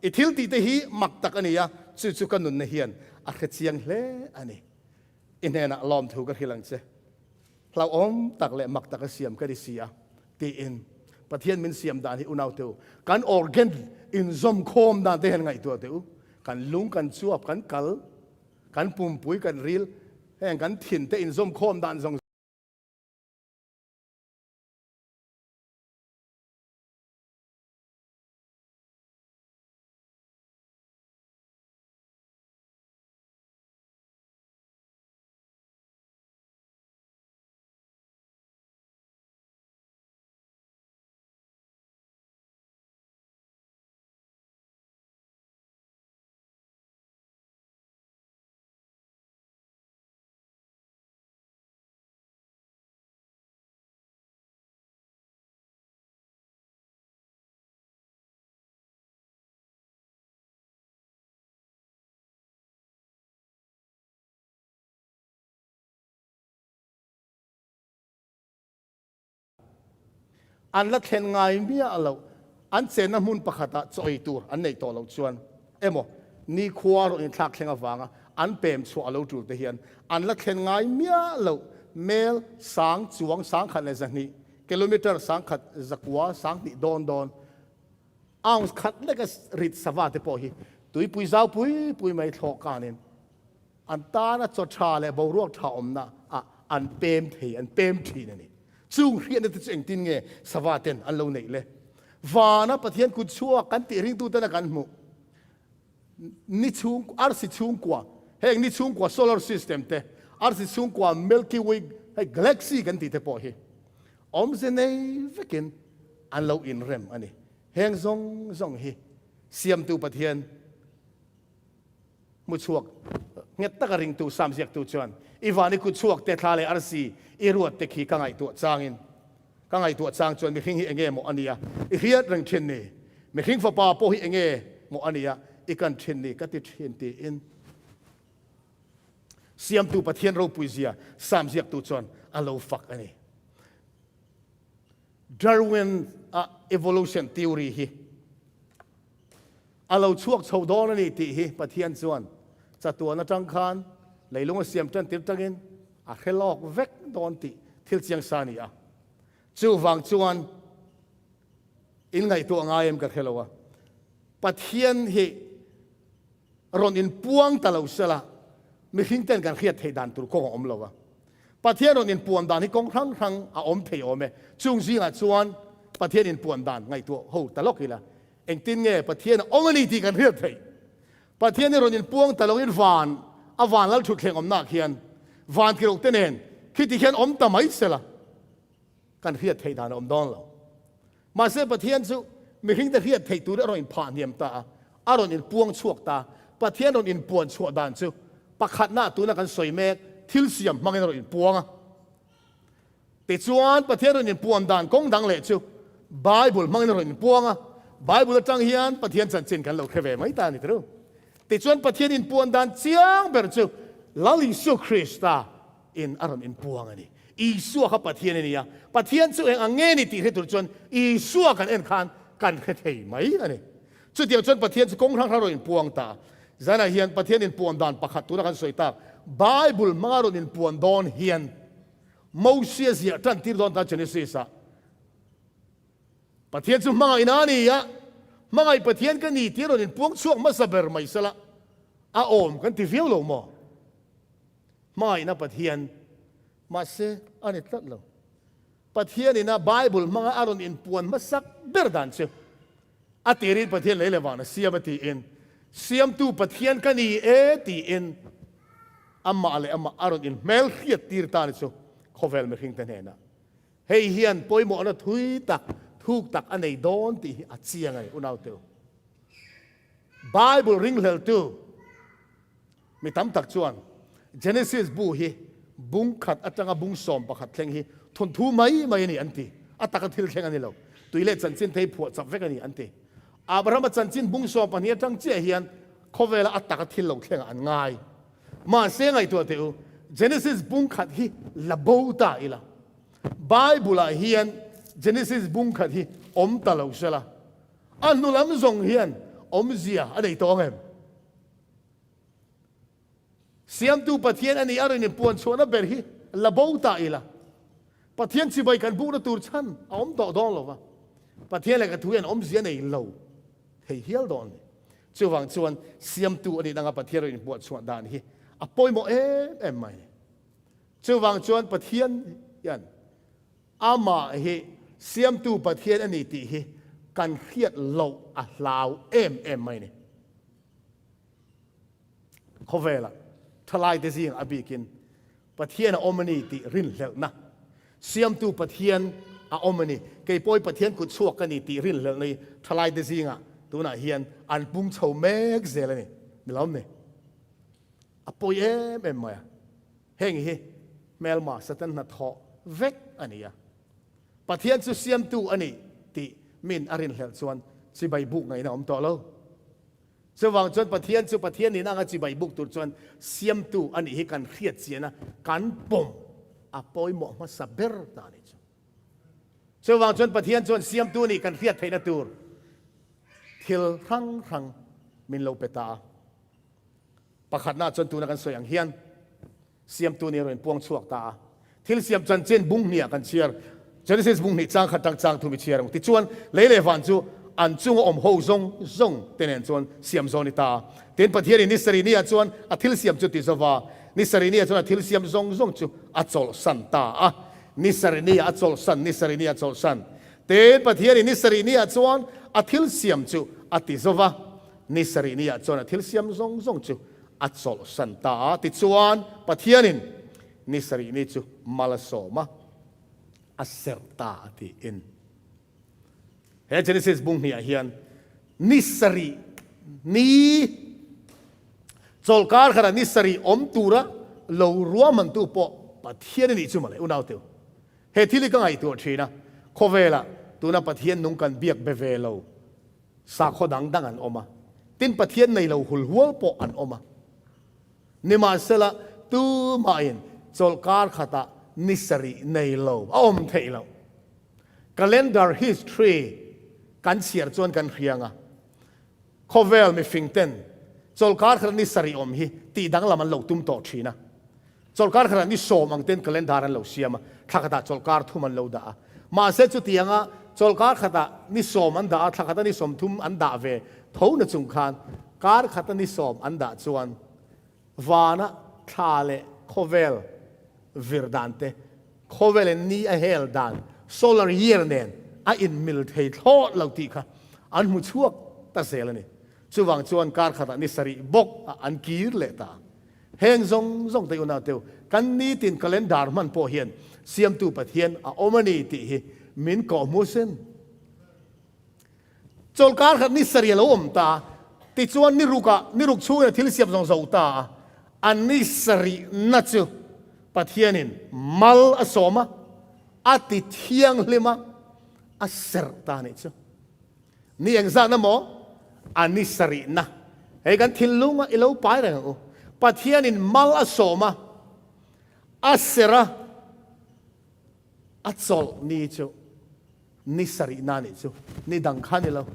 ithil ti te hi mak tak ania chu kan nun na hian a khe chiang hle ani inena lom thu ka hilang che hla om tak le mak tak siam kan sia ti in pathian min siam dan hi unau tu kan organ in zom khom dan te hen ngai tu tu kan lung kan chuap kan kal kan pum pui kan ril heng kan thin te in zom khom dan zong an la thlen ngai mia alo an chen na mun pakhata choi tur an nei to lo chuan emo ni khwar in thak thlenga wanga an pem chu alo tur te hian an la thlen ngai mia lo mel sang chuang sang khan le zani kilometer sang khat zakwa sang ni don ang khat le ka rit sawa te po hi tui pui zau pui mai thok kanin an ta na cho tha le bo ruak tha om na an pem thei an pem thi na ni chung rian te cheng tin nge sawaten an lo nei le wana pathian ku chua kan ti ring tu ta kan mu ni chung ar si chung kwa heng ni chung kwa solar system te ar si chung kwa milky way hay galaxy kan ti te po hi om se nei vekin an lo in rem ani heng zong hi siam tu pathian mu chuak nget ta ka ring tu sam siak tu chuan iwani ku chuak te thale arsi iruat te khi kangai tu changin kangai tu chang chuan mi khing hi enge mo ania i hiat rang thin ni mi khing fa pa po hi enge งอันนี้อีกันเทรนนี่ก็ติดเทรนตีอินเสียมตูประเทศเราปุยเสียสามเสียกตูจวนอาโลฟักอันนี้ Darwin evolution theory ฮีอาโลช่วงชาวดอนนี่ตีฮีประเทศจวนจะตัวนักจังคานเลยลงมาเสียมจันติดจังอินเคลอกเวกดอนตีทิลเชียงซานีจูวังจวนอินไงตัวง่ายมันก็เคลวะประเทศฮีรอนอินปวงตะลุสละมีหิ้งเต้นกันเครียดเทดันตุกงอมเราวะประเทศเราเนี่ยปวนดานที่กงทั้งอมเทอมเมจุงซีงจวนประเทศเนี่ยปวนดานไงตัวโหตลกอีละเอ็งตินเง่ประเทศอมนี่ที่กันเครียดเทประเทศเนี่ยเราเนี่ยปวงตลกอินวานวานแล้วฉุดแข่งอมนักเขียนวานกิโลเตนเองคิดที่เขียนอมตะไม่เสละกันเครียดเทดานอมดอนเรามาเสียประเทศสุมีหิ้งแต่เครียดเทตัวเราอินผ่านเนียมตาเราเนี่ยปวงชวกตาประเทศเราเนี่ยปวนชวดานสุปักขัดหน้าตัวนักการสวยเมกทิลเสียมมังเงินเราอินปวงแต่จวนประเทศเราอินปวงด่านกงดังเละชิวไบเบิลมังเงินเราอินปวงไบเบิลจังเฮียนประเทศจันจินกันเราแค่เวไม่ตานี่รู้แต่จวนประเทศอินปวงด่านเจียงเบอร์ชิวลาลิสุคริสตาอินอารมณ์อินปวงอันนี้อีสัวเขาประเทศนี่ประเทศสุเองอังเงนี่ตีให้ตัวจวนอีสัวกันเอ็นคานกันแค่เทไหมอันนี้จุดเดียวจนประเทศกงทั้งเราอินปวงตาจะน่าเฮียนประเทศอินปวนดานประคัตตัวนักสวยตาไบเบิลมารุอินปวนดอนเฮียนโมเสสเยตันที่ดอนตาเจเนซิสประเทศสุมาอินานี่มาไอประเทศกันนี่ที่เราอินปวงช่วงมาสเบอร์ไม่สละอาโอมกันที่ฟิวโลมอมาอินาประเทศมาเซอันนี้ตัดลงประเทศนี่นะไบเบิลมาอารอนอินปวนมาสักเบอร์ดันเชอาติริประเทศเลยเลยวานะเสียมาตีอินเสียมตูประเทศกันนี่ตีอินอามาอะไรอามาอารอนอินเมลเขียดตีร์ตานิสุขอเวลไม่ทิ้งแต่เนี่ยนะเฮียเฮียนป่วยหมอนะทุยตักทุกตักอันไหนโดนตีอัดเสียงไงอุณเอาเตอไบเบิลริงเฮลตูมีตั้มตักชวน Genesis บูฮีบุ้งขัดอัตจังบุ้งสอมประขัดเข่งฮีทนทูไม่นี่อันตีอัตตะกันทิลเข่งอันนี้เราตุยเล็ดจันจินเทยปวดสับเวกันนี่อันตีอับราฮัมจันจินบุ้งสอมปนนี้จังเจียเฮียนขอเวลาอัตตะกันทิลเราเข่งอันง่ายมาเสียงไงตัวเตอ Genesis บุ้งขัดฮีละบูตาอีละไบเบิลเฮียน Genesis บุ้งขัดฮีอมตะเราเสละอันนู้นลำซงเฮียนอมเสียอันไหนตัวเองเสียมตูประเทศอันนี้อะไรเนี่ยปวนชวนเบอร์ฮีละบูตาอีละประเทศสิบใบกันบุกตัวฉันอมต่อดองหรอวะประเทศอะไรกันทุกอย่างอมเสียในเราเฮียลดอนเจ้าวังชวนเสียมตูอันนี้ต่างประเทศอะไรเนี่ยปวนชวนด่านฮีอปอยโมไม่เจ้าวังชวนประเทศยันอามาฮีเสียมตูประเทศอันนี้ตีฮีกันเครียดเราลาวไม่เนี่ยเขาเวลาทลายเดซิงอบีกินประเทศอมนีติรินเลวนะเสียมตูประเทศอมนีเกี่ยปอยประเทศกุดชวกกันนี่ติรินเลวนี่ทลายเดซิงตัวน่ะเฮียนอันปุ้งเฉาเมกเซลนี่ไม่ล้อมนี่ปอยไม่เฮงฮีเมลมาสตันนัทฮอเวกอันนี้ประเทศสุเสียมตูอันนี้ติมินอรินเลวส่วนสิใบบุกไงนะอมต่อแล้วสว่างจนประเทศสุประเทศนี้น่าจะใบบุกตัวจนเสียมตูอันนี้ให้การเครียดเสียนะการปุ่มปอยหมอกมาสับเบอร์ตานี่สว่างจนประเทศจนเสียมตูนี่การเครียดไทยนะตัวทิลครั้งมินโลเปตาประคัดหน้าจนตัวนักการสวยอย่างเฮียนเสียมตัวนี้เป็นพวงชวกตาทิลเสียมจันเจนบุ้งเนี่ยกันเชียร์เจนิสิสบุ้งนี่จางขัดจางทุ่มเชียร์ติดชวนเล่ฟันจูอันจุงอมโฮซงเตนจวนเสียมโซนิตาเตนประเทศนิสรีนี่จวนอัทิลเสียมจุดติสวานิสรีนี่จวนอัทิลเสียมซงจูอัจโลสันตานิสรีนี่อัจโลสันนิสรีนี่อัจโลสันเตนประเทศนิสรีนี่จวนอัทิลเสียมจูอัติสวานิสรีนี่จวนอัทิลเสียมซงจูอัจโลสันตาติดชวนประเทศนิสรีนี่จูมาลาโซมาอัสเซรตาติอินเฮเจเนซิสบุ้งเนี่ยเฮียนนิสรีนี่โจลการขนาดนิสรีอมตูระเรารัวมันตัวปอประเทศนี้จุมาเลยอุณเอาเตียวเฮที่ลิกังไอตัวชีนะโคเวล่ะตัวนั้นประเทศนุ่งกันเบียกเบเวโลสาขดังอันออกมา tin pathian nei lo hul hual po an oma ni ma sela tu ma in chol kar khata nisari nei lo om thei lo calendar history kan siar chuan kan rianga khovel mi fingten chol kar khata nisari om hi ti dang laman lo tum to thina chol kar khata ni som ang ten calendar an lo siama thakata chol kar thuman lo da ma se chu tianga chol kar khata ni som an da thakata ni som thum an da ve thona chung khan kar khata ni som an da chuan vana thale khovel virdante khovel ni a hel dan solar year nen a in mil thei tho lo ti kha an mu chuak ta selani chuwang chuan kar khata ni sari bok an kir le ta heng zong zong te una teu kan ni tin calendar man po hian Siamtu pathian a omani ti hi min ko musen chol kar khat ni sari lo om ta ti chuan ni ruk chu na thil siam zong zo ta an ni sari na chu pathianin mal asoma ati thiang lima a ser ta ni chu ni engza na mo an ni sari na he kan thil lunga ilo pai rang u pathianin mal asoma asera atsol ni chu ni sari na ni chu ni dang khan ni lo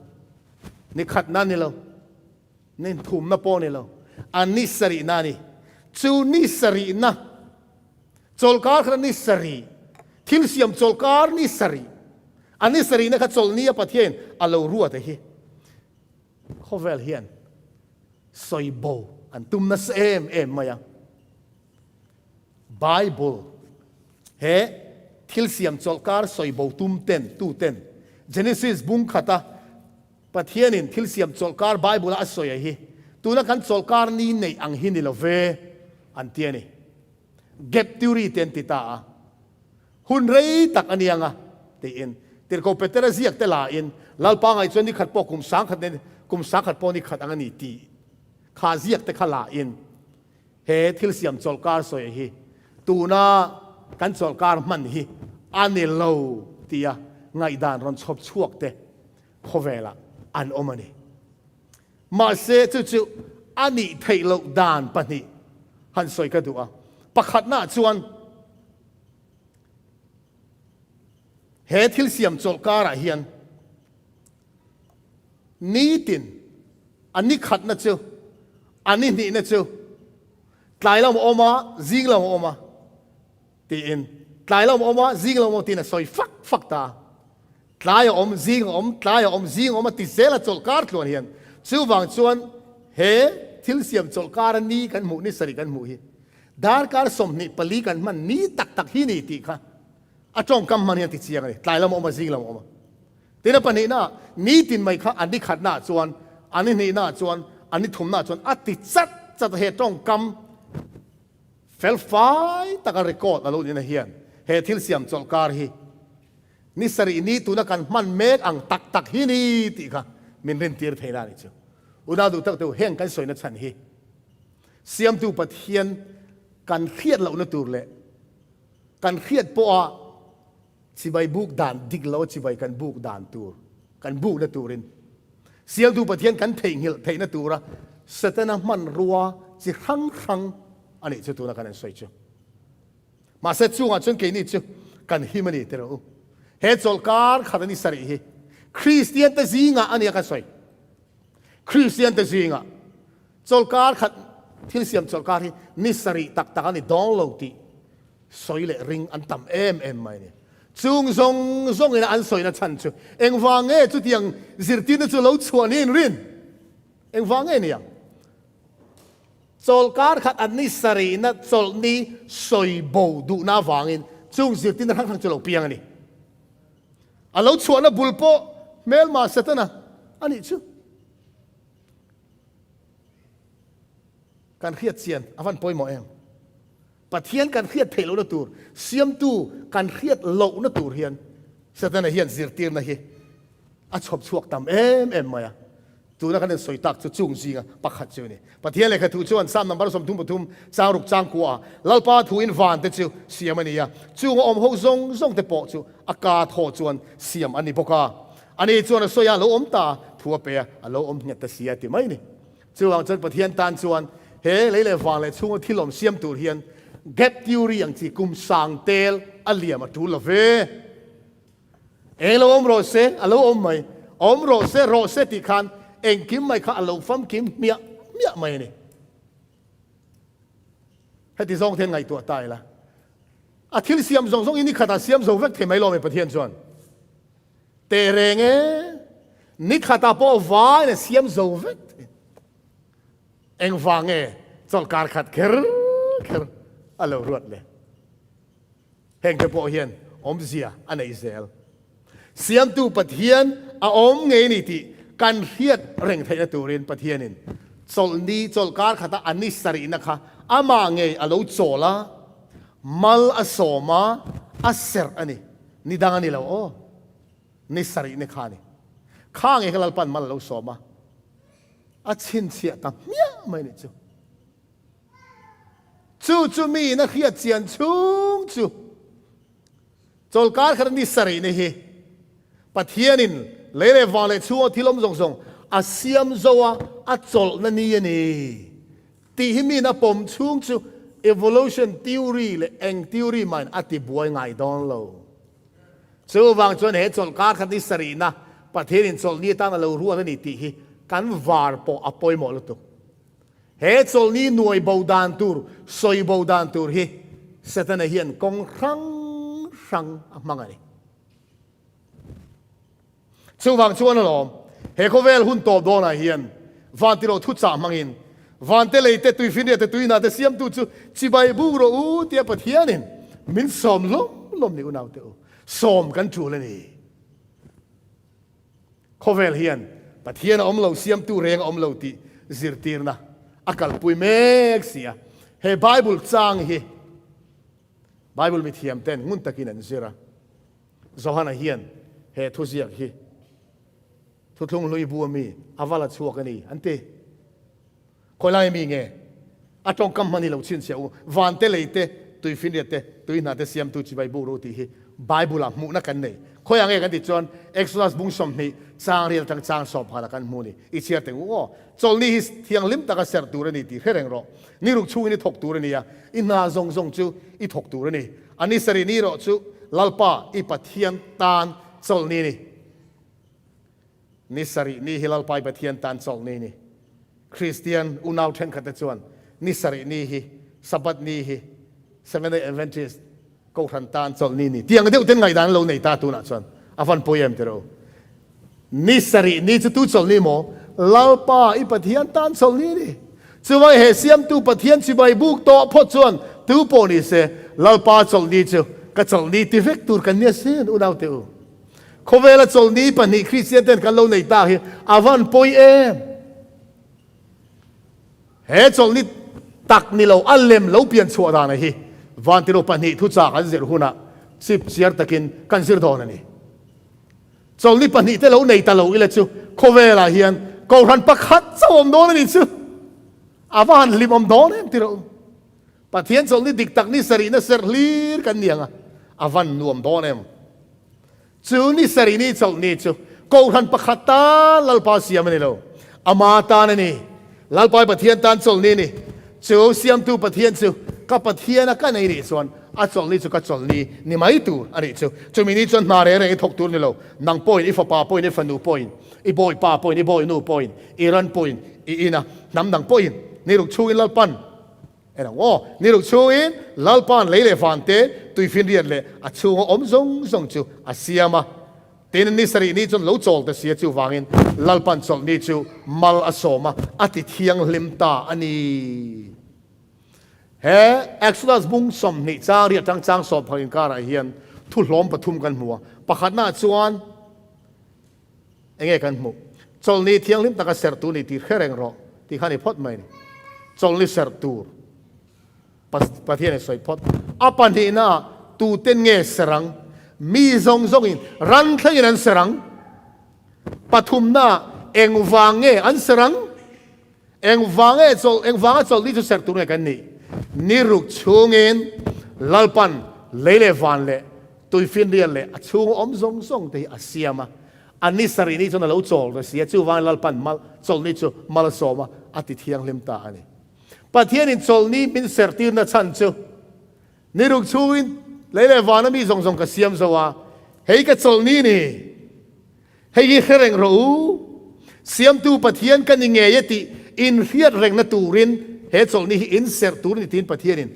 ni khat na ni lo ni thum na po ni lo an ni sari na ni chu ni sari na chol kar khra ni sari thil siam chol kar ni sari an ni sari na kha chol ni a pathian alo ruwa te hi khovel hian soi bo an tum na em maya Bible he thil siam chol kar soi bo tum ten tu ten Genesis bung khata pathianin thil siam chol kar Bible a soi hi tuna kan chol kar ni nei ang hi ni lo ve an tiani gap theory ten ti ta hun rei tak anianga te in tir ko petera ziak te la in lalpa ngai chon ni khat po kum sang khat po ni khat angani ti kha ziak te khala in he thil siam chol kar soi hi tuna kan chol kar man hi ani lo tia ngai dan ron chop chuak te khovela an omani ma se chu ani thailo dan pani han soi ka duwa pakhat na chuan he thil siam chol kara hian ni tin ani khat na chu ani ni na chu tlai lam oma zing lam oma ti in tlai lam oma zing lam ti na soi fak ta tlai om zing om ti zela chol kar tlon hian chu wang chuan he thil siam chol kar ni kan mu ni sari kan mu hi dar kar som ni pali kan man ni tak hi ni ti kha atong kam man hi ti chiang ni tlai lam oma zing lam oma tina pani na ni tin mai kha ani khat na chuan ani ni na chuan ani thum na chuan ati chat he tong kam fel fai taka record alo ni na hian he thil siam chol kar hi ni sari ni tuna kan man mek ang tak hi ni ti kha min ren tir theina ni chu una du tak tu heng kan soina chan hi Siamtu pathian kan khiat lo na tur le kan khiat po a Chibaibuk dan dik lo chibai kan buk dan tur kan buk na turin Siamtu pathian kan theina tura satana man ruwa chi khang ani chu tu na kan soi chu ma se chu nga chun ke ni chu kan himani te ro he chol kar khadani sari hi Christian te zinga ani ka soi Christian te zinga chol kar khat thil siam chol kar hi ni sari tak ani dong lo ti soi le ring an tam em mai ni chung zong ina an soi na chan chu eng wange chu tiang zirtin chu lo chuan in rin eng wange ni yang chol kar khat an ni sari na chol ni soi bo du na wangin chung zirtin thang chu lo piang ani alo chuan na bulpo mel ma satana ani chu kan khiat chian avan poi mo em pathian kan khiat thelo na tur Siamtu kan khiat lo na tur hian satana hian zirtir na hi a chop chuak tam em maya tu na kan soi tak chu chung zinga pakhat chu ni pathian le kha thu chuan sam number som thum chang ruk chang kwa lalpa thu in van te chu siamania chu om ho zong te po chu aka tho chuan siam ani boka ani chuan soya lo om ta thu pe a lo om nya ta sia ti mai ni จู่วางจนประเทศตานชวนเฮ้เลยเลยฟังเลยช่วงที่ลมเสียมตูเฮียนเก็บทิวรีอย่างที่กุมสังเตลอัลเลียมาทูลเวเราอมโรเซเราอมไม่อมโรเซติคันเองกิมไม่ข้าเราฟัมกิมเมียไม่นี่ให้ที่สองเทียนไงตัวตายละอาทิตย์เสียมส่งอินี่ขัดเสียมส่งเวกเทไม่ลงในประเทศชวนเตเรงนี่ขัดปอวายเนี่ยเสียมส่งเวกเองฟังจอลการขัดเคร์อะไรรวดเลยเฮงจะพอเฮียนอมเสียอันไหนเซลเสียมตูประเทศอมไงนี่ที่การเฮียดเร่งไทยตัวเรียนประเทศนี่จอลนี้จอลการขัดอันนี้สรีนะคะอามาไงอาลูโจละมัลอสมาอัสเซอร์อันนี้นี่ดังอันนี้แล้วโอ้นี่สรีนี่ข้านี่ข้าไงก็ลปันมัลลูโสมาอาชินเสียตั้งเมียไม่เนี่ยจู่มีนักเขียนเจียนจู่จอลการขัดนี่สรีนี่เฮประเทศนี่เลยวันเลยชั่วที่ล้มส่งอาเซียมโซอาจอลนั่นนี่ที่หิมีนะผมชุ่งจู่ evolution theory เลยเอง theory มันอธิบายง่ายดอนเราจู่วางจนเหตุจอลการขัดนี่สรีนะประเทศนี้จอลนี้ตั้งเรารู้ว่านี่ที่กันวาร์ปอปอยหมดเลยตัวเหตุจอลนี้หน่วยบาวดานตูร์ซอยบาวดานตูร์เฮเสร็จแล้วเฮียนกงรังมังไงจู่วางชวนเราเฮโคเวลหุ่นโตโดนเฮียนวันที่เราทุจจามังอินวันที่เลยตุยฟินเดียตุยนาเตเสียมตุจูจิบายบุกเราเตียปะเทียนินมินสอมลมนี่อุณาวเตอสอมกันจูเลยนี่โคเวลเฮียนปะเทียนอมเราเสียมตุเรงอมเราติซิร์ตีร์นะอากาศปุยเมกเสียเฮไบเบิลจางเฮไบเบิลมีเทียมเต้นงุนตะกินันเสียระโซฮานาเฮียนเฮทุเสียเฮทุกทุงลุยบัวมีอาวาลชัวกันนี่อันเต้คนละมีไงอาจงกำมันนี่เราชินเสียววันเตเลยเตตุยฟินเดียเตตุยนาเตเสียมตุจิไบบูโรติเฮไบเบิลมุนักกันนี่คนยังไงกันติดจวนเอ็กซ์โซดัสบุ้งสมนี่จางเรียลจางสอบหาละกันมูนี่อีเชียเตงโอ้จอลนี่เที่ยงลิมตะกเสร์ตูรนี่ตีเฮเรงรอนี่ลูกชูนี่ถกตูรนี่ยอินาซงจูอีถกตูรนี่อันนี้สรีนี่รอจูลลปาอีปัทเทียนตานจอลนี่นิสรีนี่ฮิลลปาอีปัทเทียนตานจอลนี่คริสเตียนอุณาวเทนขัดจวนนิสรีนี่ฮิสับัดนี่ฮิเซเว่นเดย์เอเวนติสกูทันตานจอลนี่เตียงเดียวเต็นไงดานเราในตาตุนัจวนอาฟันพอยมเตโรนิสรีนี่จะตู้จอลนี่โมลลปาอีปัทเทียนตานจอลนี่จะว่าเฮเซียมตู้ปัทเทียนชิบายบุกโตพอจวนตู้ปนิเซลลปาจอลนี่จูก็จอลนี่ที่เวกตูร์กันเนี่ยเสียนอุณาวเตโอเขาเวลาจอลนี่ปนิคริสเตียนเต็นกันเราในตาเฮอาฟันพอยมเฮ้จอลนี่ตักนี่เราอัลเลมเราเปลี่ยนชัวดานะฮีวันที่เราปนิทุจากกันเสียหุ่นอ่ะสิบเสียตะกินกันเสียดอนนี่จอลนี่ปนิแต่เราในตาเราอีเลจูเขาเวลาเฮียนกูรันปักขัดเจ้าอมโดนนี่จูอาวันลิมอมโดนเนี่ยที่เราปะเทียนจอลนี่ดิกตักนี่สรีน่ะเสร์ลีร์กันเนี่ยอ่ะอาวันนวมโดนเนี่ยจูนี่สรีนี่จอลนี่จูกูรันปักขัดตาลลปาเสียมันนี่เราอามาตานี่ลลปาปะเทียนตานจอลนี่จูเสียมตูปะเทียนจูกับปะเทียนนักกันนี่ส่วนอาจอลนี่จูกับจอลนี่ไม่ตูอันนี้จูมีนี่จนมาเรื่องไอ้ถกตูนี่เรานังปอยอีฟ้าปาปอยนี่ฟันนูปอยอีบอยปาปอยนี่บอยนูปอยอีรันปอยอีน่ะน้ำดังปอยนี่ลูกชูอินลลปันเอ็นะโอ้นี่ลูกชูอินลลปันเลยฟันเตตุยฟินเรียนเลยอาชูอมซงจูอาเสียมาเต็นนี่สรีนี่จนเราโจลแต่เสียจูวางินลลปันจอลนี่จูมัลอโสมาอติเทียงลิมตาอันนี้เฮ้เอ็กซ์ลัสบุ้งสมนี่จางเรียจางสอบพังการเฮียนทุล้อมปฐุมกันหัวประคัดหน้าจวนเองกันหมู่จอลนี่เทียงลิมตากเสร์ตูนี่ตีแค่แรงรอที่ข้านี่พอดไหมจอลนี่เสร์ตูประเทศนี้สวยพอดอาปันที่น่าตูเต็นเงสรังมีซงอินรันทั้งนั้นสรังปฐุมน่าเองวางเงอันสรังเองวางจอลนี่จะเสร์ตูนี่กันนี่รุกชูเงินลลปันเลวันเลตุยฟินเรียนเลชูอมซงที่อาเซียมาอันนี้สรีนี่จนเราโจลเสียจูวางลลปันมาจอลนี่จูมาลโซมา อติเทียงเล่มตาอันนี้ประเทศอินโซลนี้เป็นเสร์ตีนชันเจ้านี่ลูกชูอินเลยๆวานามีส่งกับเสียมสว่าเฮ้ยกับโซลนี้นี่เฮ้ยเร่งรู้เสียมตูประเทศกันยังไงยติอินเรียดเร่งนัตูรินเฮ้ยโซลนี้อินเสร์ตูรินทีนประเทศอิน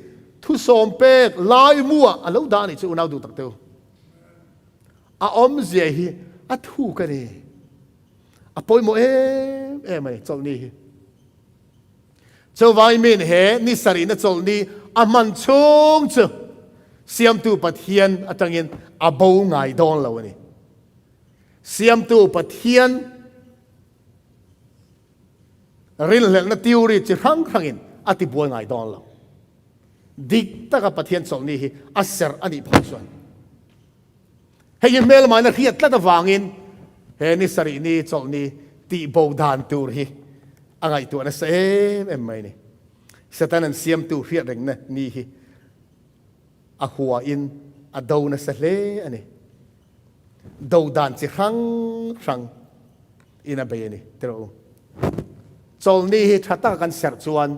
ทุสมเป็กลายมัวอันแล้วด้านนี้จะอุณาดูตักเต้าอาอมเสียฮีอัทูกันนี่อาปอยโมไม่โซลนี้เจ้าวัยมินเฮนิสรินโซลนี้อามันชงเจ้าเสียมตูปะเทียนอัตังยินอาบูไงดอนแล้วนี่เสียมตูปะเทียนรินเหลนติวริจิรังครั้งยินอติบัวไงดอนแล้วดิกตะกับปะเทียนโซลนี้อัสเซอร์อันนี้พังส่วนให้ยินเมลมานะเรียดละตะวางินเฮนิสรินีโซลนี้ตีบูดานตูรีอะไรตัวนั้นไม่นี่สถานันเสียมตูเรียดเร่งนะนี่อาหัวอินอาดูนัสเลอันนี้ดูดานสิครั้งอินาเบยนี่เท่าจอลนี่ชัดตากันเสร์จวน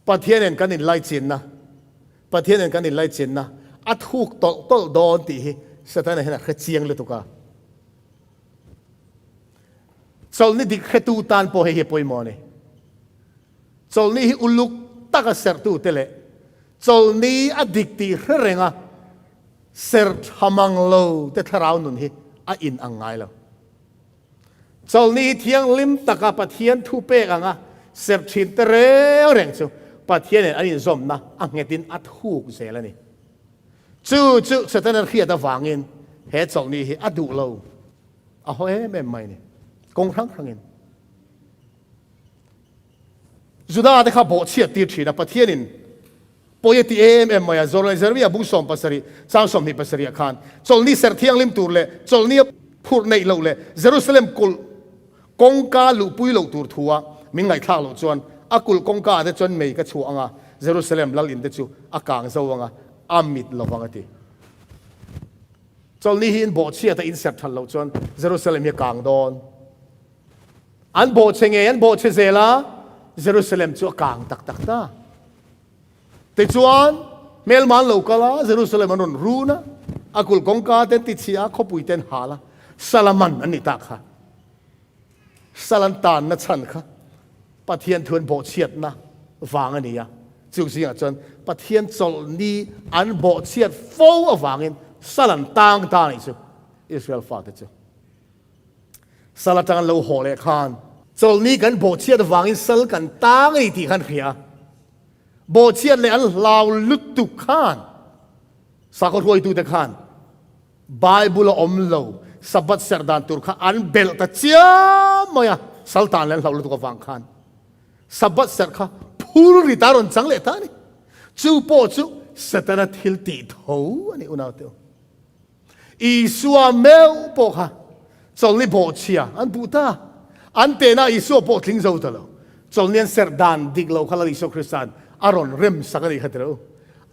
ประเทศนั้นกันอินไล่จินนะประเทศนั้นกันอินไล่จินนะอัดหุกตอโดนตีสถานันเห็นแค่เชียงเลยตุกาจอลนี่ดิแค่ตูตานโปเฮปอยมอนี่จอลนี่อุลุกตากเสร์ตูเตเลจอลนี้อดีตที่เร่งเสร์ทามังโลแต่ทาราวนุนฮีอินอังไงแล้วจอลนี้เทียงลิมตะกับปะเทียนทุเปกังเสร์ชินเตเร่งจูปะเทียนอันนี้ซอมนะอังเงตินอัดหูกเสแล้วนี่จู่สถานที่ตะฟังเงินเฮจอลนี้อัดดูโลเฮ้ไม่นี่กงครั้งเงินจุดาเด็กขับโบเชียตีชีนะปะเทียนินพอยที่มายาโซลนิเซอร์วิอาบุษสมปัสรีสาวสมนิปัสรีอาคารโซลนี้เสร์ที่ยังลิมตูร์เล่โซลนี้พูดในโลกเล่เยรูซาเล็มกุลกงกาลุปุยโลตูร์ทัวมิงไงท่าโลจวนอากุลกงกาเดจวนเมย์ก็ชัวงาเยรูซาเล็มลัลอินเดจูอากางเจ้าวงาอามิดโลวังตีโซลนี้หินโบเชียแต่อินเสร์ทันโลจวนเยรูซาเล็มยังกางดอนอันโบเชงเงอันโบเชเซลาเยรูซาเล็มจูกางตักตาแต่ชวนเมลมันโลกาลาเยรูซาเล็มมันรู้นะอากุลกงกาเต็นติดเชียขบุยเต็นหาละสลามันอันนี้ตักค่ะสลันตานนัชชันค่ะปะเทียนทวนโบเชียดนะวางอันนี้อะจุกสิงห์จนปะเทียนโซลนี้อันโบเชียดโฟวางเงินสลันต่างนี่จูอิสราเอลฟาดจูสลันต่างโลโหเลคานโซลนี้กันโบเชียดวางเงินสลันกันต่างนี่ที่ขันเขียโบเชียนเลยอันลาวลุตุขานสักรวยตุเตขานไบเบิลอมโลสับบัตเสร์ดานตุรขอันเบลตัดเชียมายาสัลตานเลยลาวลุตุกฟังขานสับบัตเสร์ข้าพูริตารอนจังเลยท่านี่จูโปจูสตาร์ทิลติดหูอันนี้อุณาเตียวอิสุอาเมลโปค่ะจอลนี่โบเชียอันปูตาอันเตน่าอิสุอาโปทิ้งเจ้าตลอดจอลนี่เสร์ดานดิกโลขลาลิโซคริสตันอารอนเริ่มสักนิดเดียว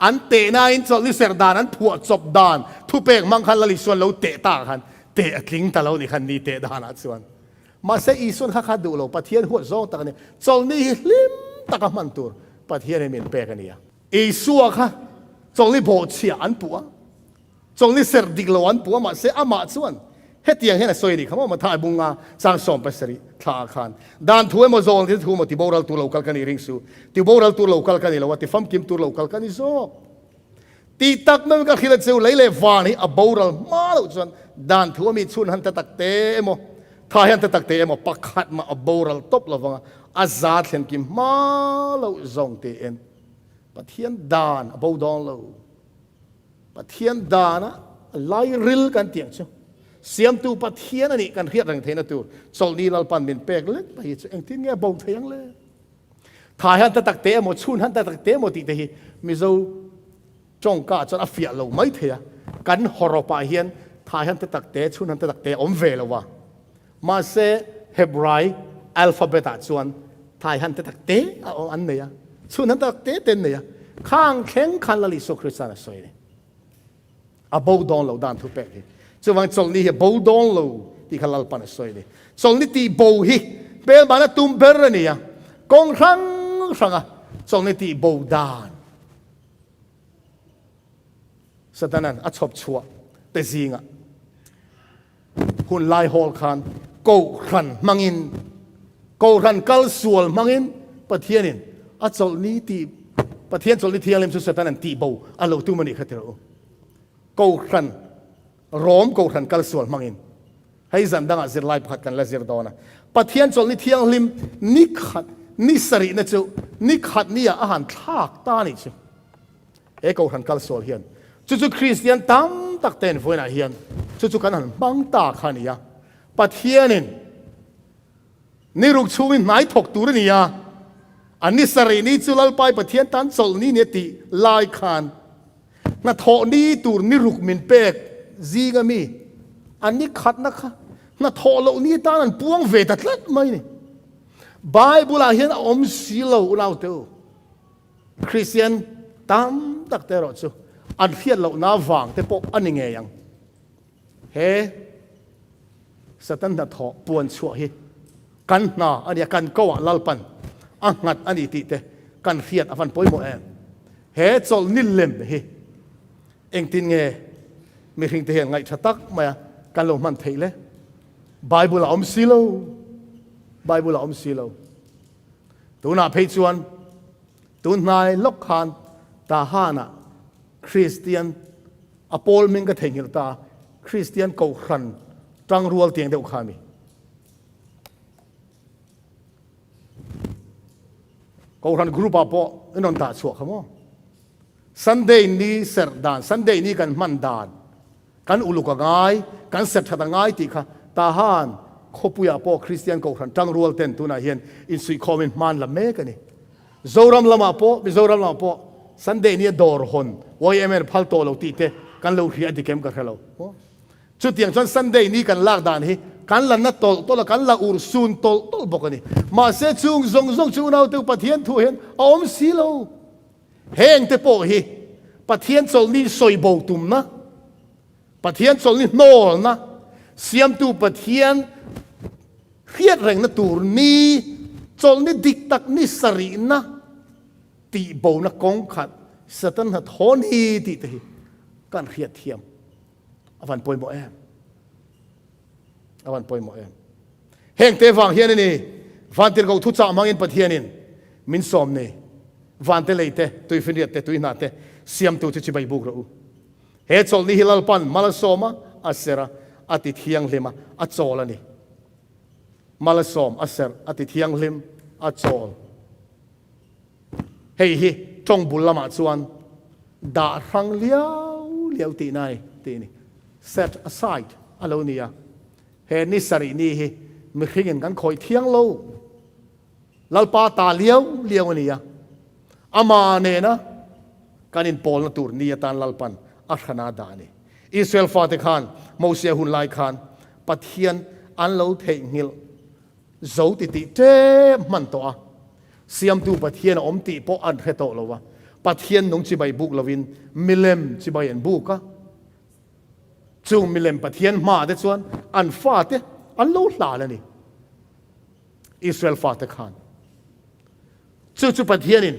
อันเตน่าอินจอลนี่เสร์ดานอันผัวจบดานทุเปกมังคันลาลิส่วนเราเตะตาคันเตะทิ้งตลอดนี่คันนี้เตะดานอัดส่วนมาเสียอีส่วนข้าดูเราปะเทียนหัวโซ่ตะกันนี่จอลนี่ลิมตะกันมันตัวปะเทียนเหม็นเปกันนี่อีส่วนข้าจอลนี่โบเชียอันปัวจอลนี่เสร์ดิกโลอันปัวมาเสียอามาส่วนเฮ็ดยังเฮ็ดสวยดีเขาบอกมาถ่ายบุงงาสร้างสมปัสริท่าคันด้านทั่วมาโซนที่ทั่วมาที่บอรัลตัวเราคัลกันนี่ริงสูที่บอรัลตัวเราคัลกันนี่เราว่าที่ฟัมกิมตัวเราคัลกันนี่โซตีตักนั่นก็คิดว่าเจ้าไหลเลวานี่อับบอรัลมาแล้วจนด้านทั่วมีชุนหันตะตักเตมอถ้าหันตะตักเตมอปักขัดมาอับบอรัลตบละวังอาซาดเห็นกิมมาแล้วจงเตเอ็นปะเทียนดานอับบอดอนเราปะเทียนดานะไล่ริลกันเตียงเจ้าเสียมตูปะเทียนนี่กันเรียกรังเทนตูโซลนีลปันเป็นเปกเล็กไปเองที่เงี้ยบ่งเทียงเลยถ่ายหันตะตักเตะหมดชุนหันตะตักเตะหมดติดที่มิโซจงกาจนอฟิอาเราไม่เทียกันฮอร์ปาเฮียนถ่ายหันตะตักเตะชุนหันตะตักเตะอมเวลวะมาเซเฮบไรอัลฟาเบตชวนถ่ายหันตะตักเตะอันเนียชุนหันตะตักเตะเต็นเนียข้างแข็งคันละลิโซคริสตันสวยนี่อาบูดอนเราด้านทุเปกจะวางโซลนี่บูดอนโลที่ขลัลปันสวยนี่โซลนี่ตีบูฮีเบลมานะตุมเบรนี่ยก กงครั้งจงในตีโบดานสถานั้นอัชบชัวเตซิงหุ่นลายฮอลคันกูรันมังอินกูรันกัลสวลมังอินปะเทียนินอัจลนี้ตีปะเทียนจลนี้เทียเลมสุดสถานั้นตีโบอัลลอฮ์ตุมันอีกขัดเรากูรันรอมกูรันกัลสวลมังอินให้จันดังอาเซลไลพัดกันและเซรดอนะปะเทียนจลนี้เทียงลิมนิขัดนิสรินะจูนิขัดนี่อาหารทากตานี่จูกูรันกัลสวลเฮียนจู่ๆคริสเตียนตั้มตักเต้นฟื้นอาเฮียนจู่ๆกันหันบังตาขันนี่ปะเทียนินนี่รูกชูวินไหนถกตัวนี่อันนี้สรีนี่จุลไปปะเทียนตันโซลนี่เนี่ยตีลายขันน่ะทอนี่ตัวนี่รูกมินเป็กซีกามีอันนี้ขัดนะคะน่ะทอโลนี่ตานันปวงเวทัดลัดไหมนี่ไบเบิลอาเฮียนอมสิโลเราเตอคริสเตียนตั้มตักเตอรอจูอันเทียนเราหน้าวังแต่ปกอันนี้ไงยังเฮ้สตันนัทอปวนชัวเฮกันนาอันนี้กันก็ว่าลัลปันอังงัดอันนี้ติเตกันเทียนอฟันปอยโมเอเฮ้จอลนิลเลมเฮเองตินเงไม่ถึงเทียนไงชัตักมากันลงมันเทเลไบเบิลอมซิโลไบเบิลอมซิโลตัวน่าเพจวนตัวนายลกขานตาฮานะคริสเตียนอโปลมิงก็เทงิลตาคริสเตียนเกาขันจังรัวเตียงเดียวขามีเกาขันกรุ๊ปอาปอนั่นตาชัวขโมซันเดย์นี้เสร็จดานซันเดย์นี้กันมันดานกันอุลุกง่ายกันเสร็จทัดง่ายตีค่ะตาฮานขบุยอาปอคริสเตียนเกาขันจังรัวเตียนตัวน่าเห็นอินสุยคอมเมนต์มันละเมกันนี่โจรำละมาปอมิโจรำละมาปอสันเดย์นี้ดอร์ฮอนวายเมนพัลโตเราตีเตกันเราเรียดิเกมกันเราจุดอย่างฉันสันเดย์นี้กันลากดานฮีกันละนัดโตละกันละอุรซูนโตบอกกันนี่มาเสจุงซงจูนเอาเตปะเทียนทุเห็นอมสิโลเฮงเตโปฮีปะเทียนโซนี่สอยโบตุมนะปะเทียนโซนี่โนลนะเสียมตูปะเทียนเรียดแรงนะตูนี้โซนี่ดิกตักนี่สรีนะตีโบนักกงขัดสตันหัดทอนีตีตีการเขียดเทียมอวันปอยโมเอมอวันปอยโมเอมเฮงเตฟังเฮียนี่วันเตลกูทุจามังอินปะเทียนินมินสอมนี่วันเตเลยเตตุยฟินเรียเตตุยนาเตเสียมตูชิบายบุกรูเฮจอลนี่ฮิลลปันมาลสอมาอัสเซระอติเทียงเลมาอัจโจลนี่มาลสอมอัสเซรอติเทียงเลมอัจโจลเฮ้ยจงบุลละมาชวนด่ารังเลี้ยวตีนายตีนี่ set aside อะไรนี่อะเฮ้นิสรินี่เฮ้ไม่คิดกันกันคอยเที่ยงโลลัลปาตาเลี้ยวนี่อะอามาเนนะการอินโพลนตูร์นี่ตานลัลปันอัคนาดานี่อิสราเอลฟาติคานโมเสสหุ่นลายคานปัทเทียนอันโลเทงิลโจติติเจมันตัวเสียมตูปะเทียนอมติปออันเฮโตโลวะปะเทียนนงจิบายบุกลวินมิเลมจิบายอันบุกะจูมิเลมปะเทียนมาเดชวนอันฟาเตอันโลลาเลนี่อิสราเอลฟาเตคานจู่ปะเทียนิน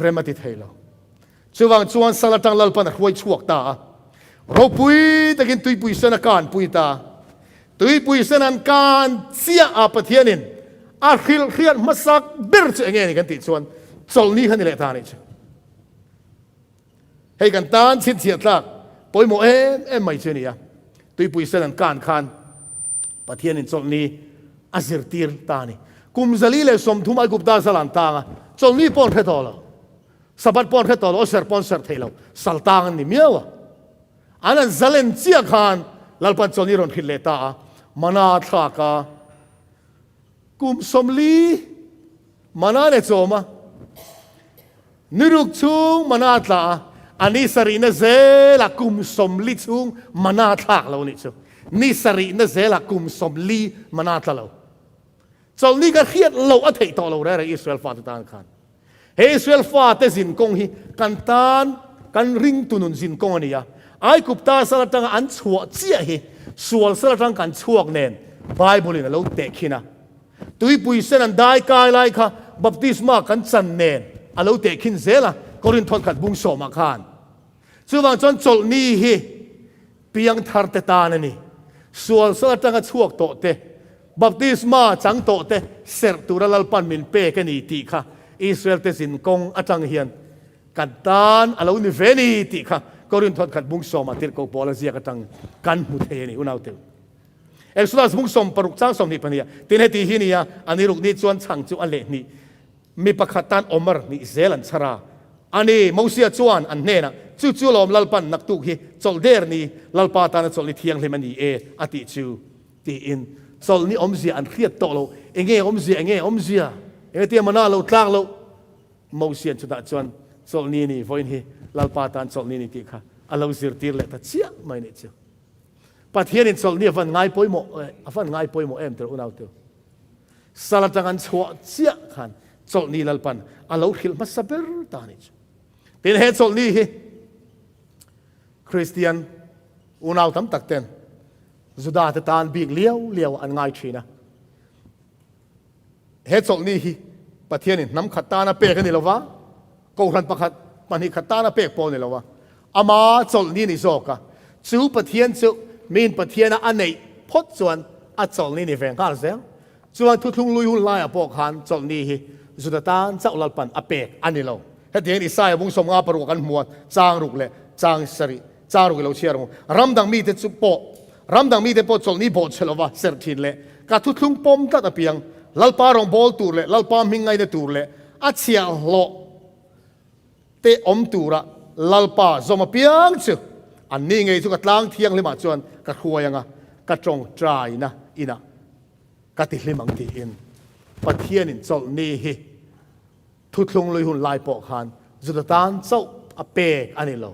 เรมาติเทโลจู่วังจวนสลัดตังลัลปันหวยชวกตาเราปุยตะกินตุยปุยเสนาการปุยตาตุยปุยเสนันการเสียอาปะเทียนินอาคิลเรียนมาสักเบิร์ชเงี้ยนี่กันติดส่วนโซลนี้ขันนี่แหละทานี่ให้กันตานชิดเสียทักปอยโมไม่เช่นนี้ตุยปุยเสนันการคันปะเทียนินโซลนี้อาศิรตีร์ตานี่กุมซาลีเลสมทุมากุบตาสลันตางโซลนี้ปอนแค่ตอลสับปอนแค่ตอลอเซอร์ปอนเซอร์เทลสัลตางนี่เมียวอันนั้นซาเลนเซียคันลัลปันโซลนี้รอนคิดเลตามานาทากากุมสมลีมานาเนโจมานิรุกชุงมานาตาอันนี้สรีนเซละกุมสมลีชุงมานาทากเรานี่ชุนี่สรีนเซละกุมสมลีมานาตาเราจนนี่ก็เครียดเราอัฐิต่อเราได้อิสราเอลฟาตตานขันอิสราเอลฟาตสินกงฮีกันตานกันริงตุนุนสินกงนี่ยไอ้กุบตาสลัดตังอันชัวเจียฮีส่วนสลัดตังกันชัวเนนไบเบิลนี่เราเด็กฮีนะ ตุยปุยเส้นอันได้กายไล่ค่ะบัพติศมากันจันเนนอาลูเตคินเซล่ะก็รินทอนขัดบุงโสมาขานซึ่งบางจนจลนี่ฮีเปียงทาร์เตตานี่ส่วนสลัดจังช่วงโตเตบัพติศมาจังโตเตเสรตุระลปันมินเปกันอีติค่ะอิสราเอลเตสินกงอาจังเฮียนกันตานอาลูนิเวนีติค่ะก็รินทอนขัดบุงโสมาติรโกปอลเซียกันจังกันมุเทนี่อุณาวเตเอ็กซ์ลาสมุงสมปรุกจ้างสมนิปเนียตินเหตุที่นี่อันนี้ลูกนี่ชวนช่างจูอันเล่นี่มีประคัตันอมร์นี่เซลันชราอันนี้มูเซียชวนอันเน่นะจู่ๆลมลลปันนักตุกฮีจลเดอร์นี่ลลปาตานจลนี่เทียงเลยมันนี่อติจูตีอินจลนี่อมเสียอันเครียดโตโลเองอมเสียเอเตียมันน่าเราตั้งเรามูเซียจุดจวนจลนี่ฟอยนี่ลลปาตานจลนี่ติค่ะอัลลอฮฺสิรติร์เลตัดเสียไม่เนี่ยจูปัทเฮียนินจลนี่ฟันง่ายป่วยหมอฟันง่ายป่วยหมอเตอร์อุณาวเตอร์สลับจังกันชัวเสียขันจลนี่ลลปันอัลลอฮฺขิลมาสับเบอร์ตานิจูเป็นเหตุจลนี่คริสเตียนอุณาวทำตักเต็นจุดาตตานบีกเลี้ยวอันง่ายชีนะเหตุจลนี่ปัทเฮียนินน้ำขัดตานาเปกันนี่ละวะกูรันประคัดปันหิขัดตานาเปกปนนี่ละวะอามาจลนี่นี่โซกะจูปัทเฮียนจูมีนประเทศนั้นอันไหนพดส่วนอัดจลนี่ในแฝงข้าเสียส่วนทุกลุยหุ่นไล่ปอกหันจลนี่สุดตานเจ้าลัลปันอเปกอันนี้เราเหตุนี้อิสราเอลบุงสมงาปรุกันมัวจางรุกเล่จางสริจางรุกเราเชื่อเรารำดังมีแต่จุปโปรำดังมีแต่ปอจลนี่โบเชลวะเสรทินเล่กาทุกลุงปมกัดเปียงลัลปารองบอลตูเล่ลัลปามิงไงเดตูเล่อัดเชียโลเตอมตูระลัลปาจอมเปียงเชอันนี้ไงทุกกลางเที่ยงเลยมาจวนกระครัวยังอ่ะกระจงใจนะอินะกติลิมังตีอินปะเทียนินจลนี่ฮีทุกลงเลยหุ่นลายปอกหันจุดตานเจ้าอเปกอันนี้เรา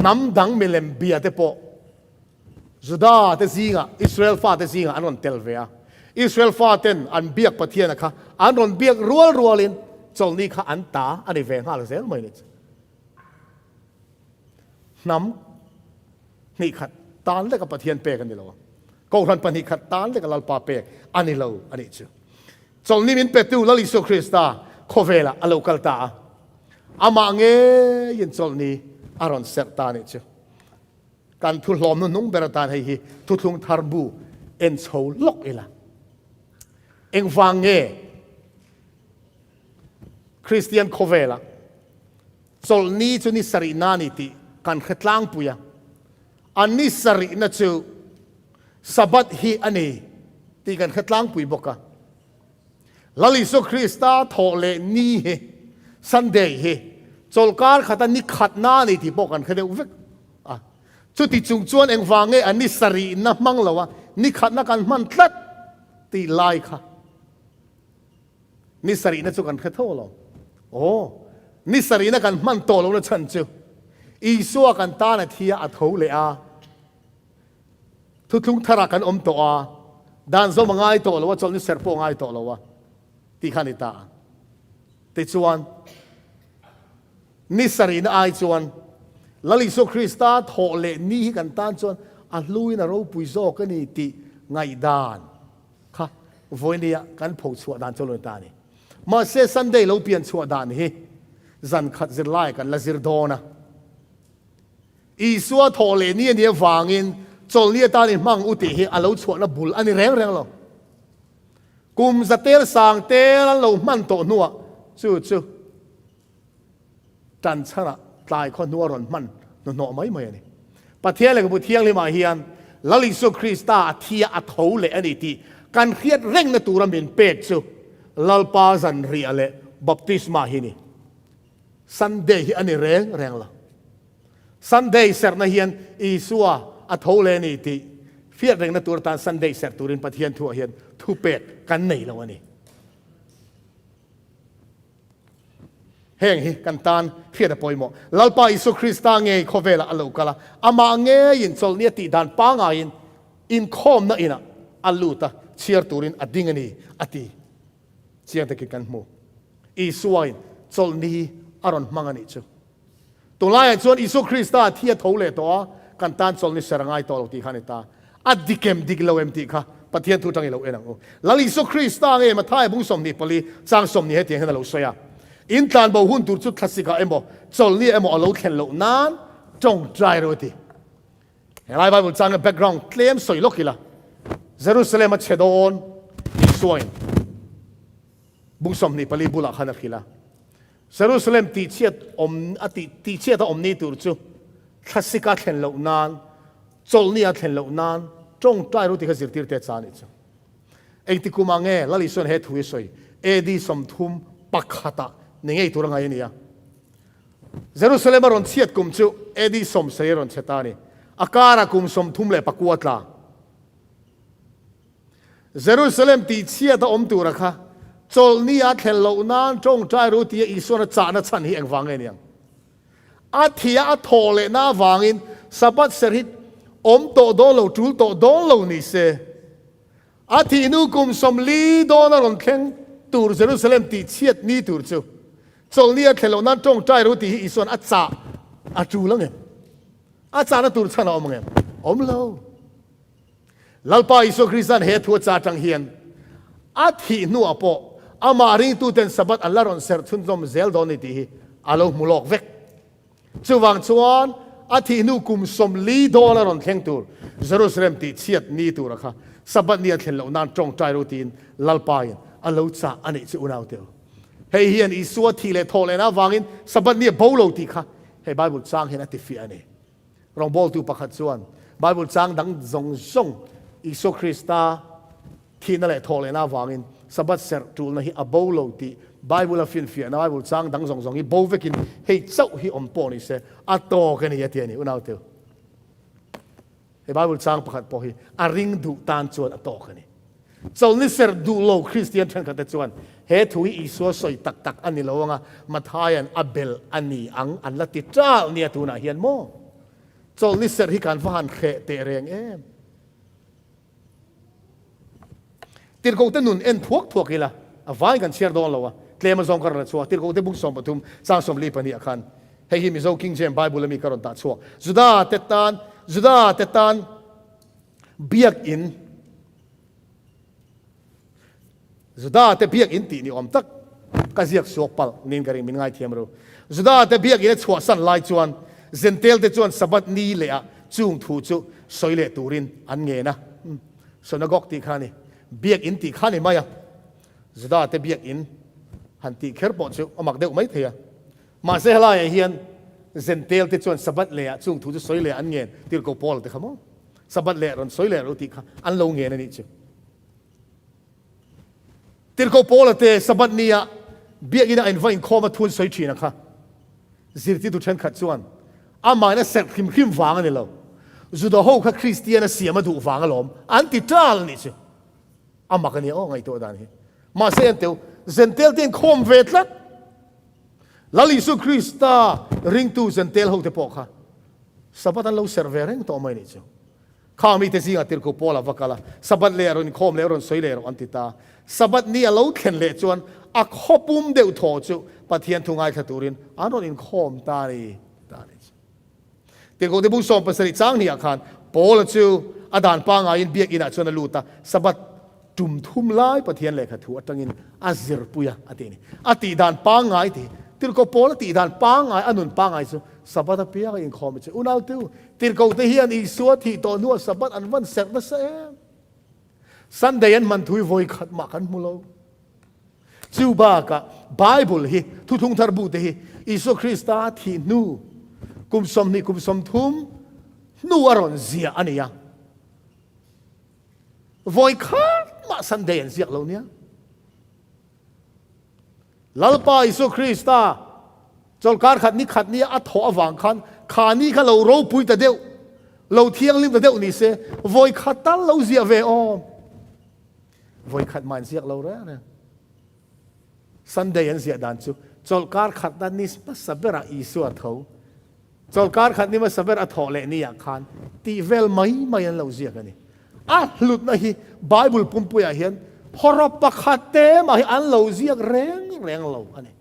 น้ำดังเมลมเบียเตปอจุดาเตซิงะอิสราเอลฟาเตซิงะอันนั้นเทลเวียอิสราเอลฟาเตนอันเบียกปะเทียนะคะอันนั้นเบียกรัวลินจลนี่ค่ะอันตาอันนี้แฝงหาเลยเสียไม่เนี่ยน้ำนี่ขัดตานเล็กกับปะเทียนเปกันนี่เราก็รันปนิขัดตานเล็กกับลลปาเปกอันนี้เราอันนี้ชื่อจลนี่มินเปตูลลิสุคริสตาโคเวล่าอโลกัลตาอามาเงยินจลนี่อารอนเซตานี่ชื่อการทุลลอมนุ่งเบรตานให้ฮีทุลุงทาร์บูเอ็นโซล็อกเอล่าเอ็งฟังเงคริสเตียนโคเวล่าจลนี่จุนิสรินานิติการขัดล้างปุยอันนี้สรินะจูสบัดฮีอันนี้ที่กันขัดล้างปุยบอกกันลลิสุคริสตาทอเลนี่เฮซันเดย์เฮจลการขัดอันนี้ขัดหน้านี่ที่บอกกันขัดเดียววิกจุดที่จุงจวนเองฟังเงอันนี้สรินะมั่งละวะนี่ขัดนักการมันทัดตีไล่ค่ะนี่สรินะจูกันขัดโตลงโอ้นี่สรินะกันมันโตลงนะฉันจูอีสัวกันตาเนี่ยที่อัดหูเลยทุกทุกทารักกันตัวด้านสมง่ายตัวแล้วว่าจนนี่เสร็จพวกง่ายตัวแล้วว่าที่ขันตาติดชวนนิสรินไอชวนลลิสุคริสตาโถเลนี่กันตาชวนอัลลุยนะเราปุยโซกันนี่ที่ไงด้านค่ะวันนี้กันผูกชัวด้านจนเลยตานี่มาเซซันเดย์เราเปลี่ยนชัวด้านนี้จันขัดจิไลกันละจิรโดนะอีสัวโถเลนี่เนี่ยฟังอินจนเนี่ยตานี่มั่งอุติเฮอเราชัวนะบุลอันนี้แรงหรอกุมสเตลสังเตลเรามันโตนัวจู่จันทระตายคนนัวร้อนมันนอไม่เนี่ยประเทศอะไรก็บุเทียงเลยมาเฮียนลลิสุคริสตาเทียอัฐโหเลอันนี้ที่การเครียดเร่งในตัวเราเป็นเป็ดจู่ลลปาซันเรียเลบัพติศมาฮินี่ซันเดย์อันนี้แรงละซันเดย์เสร็จนะเฮียนอีสัวอัฐโหเลนี่ที่เฟียดเร่งในตัวตาซันเดย์เสร็จตัวเรียนประเทศทั่วเฮียนทุเป็ดกันไหนแล้ววะนี่แห่งฮิกันตานเฟียดปอยหมอลลปาอิสุคริสตาเงยโคเวล่าอโลกาลาอามาเงยินโซลเนียติดานปางอายินอินคอมนะอินะอัลลูตาเชียร์ตูรินอดิงนี่อติเชียร์ตะกิกันหมูอีสวายโซลนีอารอนมังนี่จูตัวไล่ส่วนอิสุคริสตาที่ทาวเลตัวกันตานโซลนิสระง่ายตัวที่ขันตาอดิเกมดิกเลวเอ็มติค่ะป ปะเทียนทุตังเอโลเอนังโอลาลิสุคริสต์ตั้งเอมาท้ายบุ้งสมนิปลีจางสมนิเหตุยังให้เราสวยอินทานบ่หุ่นตุจุดคลาสสิกเอ็มบ่จอลนี่เอ็มบ่เราเข็นโลนั้นจงใจรู้ทีเห็นไหมไบเบิลจางแบ็กกราวด์เคลมสวยล็อกกี่ละเยรูซาเล็มมาเชดอนอิสวยบุ้งสมนิปลีบุลาขันกี่ละเยรูซาเล็มตีเชียดตีเชียดนี่ตุจุคลาสสิกเข็นโลนั้นจอลนี่เข็นโลนั้นจงใจรู้ที่เขาสิร์ติร์เตจานิจ้ะเองที่กูมาเง่ละลิส่วนเหตุหุยสวยเอดีสมทุมปักขัดนี่ไงตัวไงนี่เยรูซาเล็มรอนเชียดกุมจูเอดีสมเสียรอนเชตานี่อาการกุมสมทุมเลยปักวัดละเยรูซาเล็มตีเชียดอมตัวระค่ะจอลนี่อาเข็นโลนั้นจงใจรู้ที่อิสวนจานัชันฮีเองฟังเงี้ยอาทิยาโทเลน่าฟังอินสับเสริอมโตโดนเราจูโตโดนเรานี่เสอาทินูกุมสมลีโดนเราเข่งตูร์เยรูซาเล็มตีเชียดนี่ตูร์จูจงเลียเข่งเรานั้นจงใจรู้ที่อิสวนอาจ่าอาจูแล้วไงอาจารย์ตูร์ชนะอมไงอมเราลัลปาอิสุคริสต์เหตุหัวจ่าจังเฮียนอาทินูอปออามาริตูเต็นสับัดอัลลาห์รอนเซอร์ชุนจอมเซลโดนนี่ที่อาลูมุลอกเวกจูวังชวนอาทินูกุมสมลีโดนรอนเข่งตูร์เยรูซาเล็มตีเชียดนี่ตูร์นะคะสับัดเนี่ยเข่งเหล่านั้นจงใจรู้ทีนลัลปายอัลลอฮ์จ่าอันนี้จะอุณาเดียวเฮียนอิสวทีเลโทเลนะวางินสับัดเนี่ยบูโลตีค่ะเฮ้ไบเบิลจางเห็นอัติฟิอันนี้รองบอลตูประคัตชวนไบเบิลจางดังจงซงอิสุคริสต์ที่นั่นแหละโทเลนะวางินสับัดเสร์จูลนะฮิอับูโลตีไบเบิลฟินฟิอันนะไบเบิลจางดังจงฮิบูเวกินเฮ้เจ้าฮิอมปอนิเซอัตโตกันนี่ยัดยันนี่อุณาเดียวเฮ้ไบเบิลจางประคัตพอฮิอาริงดูตานชวนอัตโตกันนี่เจ้านิเซอร์ดูโลคริสเตียนเช่นกันแต่ชวนเหตุที่อิสวสอยตักอันนี้เราว่ามาทายันอับเบลอันนี้อันละติจ้าเนี่ยตัวน่ะเฮียนโมเจ้านิเซอร์ที่การฟังเขตเรียงติดกูเต้นนุนเอ็นพวกกี่ละวายกันเชียร์โดนเราวะเคลมมาส่งกันละชัวติดกูเต้นบุกส่งปฐุมสร้างสมรีปนิอาคารให้ฮิมิโซคิงเจมไบเบิลมีการันตัดชัวจุดาเตตันเบียกอินจุดาเตเบียกอินตีนี่อมตักกษัตริย์สวกปัลนินการิมินไงเทียมรู้จุดาเตเบียกอินชัวสันไลจวนเซนเทลเตจวนสับัดนี้เลยอะจุงทูจุสอยเลตูรินอันเงนะสนกตีขานี่เบียกอินตีขานี่ไม่อะจุดาเตเบียกอินหันตีเคอร์ปอจุอมักเดวไม่เทียมาเสียลายเฮียนเซนเทลเตจวนสับัดเลยอะจุงทูจุสอยเลอันเงตีโกปอลเตขโมสับัดเลยรอนสอยเลรูตีขาอันโลเงนั่นนี่จุติดกูโพลเตสบัดนี้เบียกินอินไว้อินคอมาทุนสวยชีนะคะสิริตุเชนขัดส่วนอามาเนี่ยเสร็จขิมฟังนี่เราจุดหูข้าคริสเตียนเสียมาถูกฟังล้อมอันติดจ้าลนี่สิอามากันเนี่ยโอ้ไงตัวด้านนี้มาเสียนเตียวเซนเทลเตียนคอมเวทละลาลิสุคริสต์ริงตูเซนเทลหูเตปอกค่ะสบัดอันเราเซอร์เวอร์เองตัวไม่นี่สิข้ามีแต่สิ่งที่ติดกูโพลาฟักละสบัดเลรุนคอมเลรุนสวยเลรุนอันติตาสับัดนี้เราเข็นเละจวนอักขบุมเดียวทอจูปะเทียนทุ่งไอขตูรินอันนั้นอินคอมตานีแต่ก็ที่บุษบภาษาจางนี่อาคารโปลจูอดานปางไอินเบียกินาชวนลูตาสับัดจุ่มทุ่มไล่ปะเทียนเละขตูอัตังอินอาซิรปุยะอัตินี่อติดานปางไอที่ติก็โปลติดานปางไออันนุนปางไอจูสับัดเปียกอินคอมจูอุณาติวติก็ที่เฮียนอีสวดที่ตัวนัวสับัดอันวันเสร็จมาเสียสันเดียนมันทุยโวยขัดมากันมุโลจูบากะไบเบิลฮีทุทุงทาร์บูตฮีอิสุคริสต์ที่นูกุมสมนี่กุมสมทุมนูอรอนเสียอันนี้ยังโวยขัดมาสันเดียนเสียเหล่านี้ลัลปาอิสุคริสต์จลการขัดนี้อัฐอวังคันขานี้ข้าเราโรปุยตะเดียวเราเที่ยงลิมตะเดียวนี่เสียโวยขัดตั้งเราเสียเวอโวยขัดมันเสียเราแล้วนะสันเดียนเสียดันจูจลการขัดดันนี้มาสับเบระอิสุอัฐเขาจลการขัดนี้มาสับเบระอัฐเลนี่อยากขันตีเวลไม่ยันเราเสียกันนี่หลุดนะฮีไบเบิลปุ่มปุยเห็นพอเราประคัดเต็มอันเราเสียแรงเราอันนี้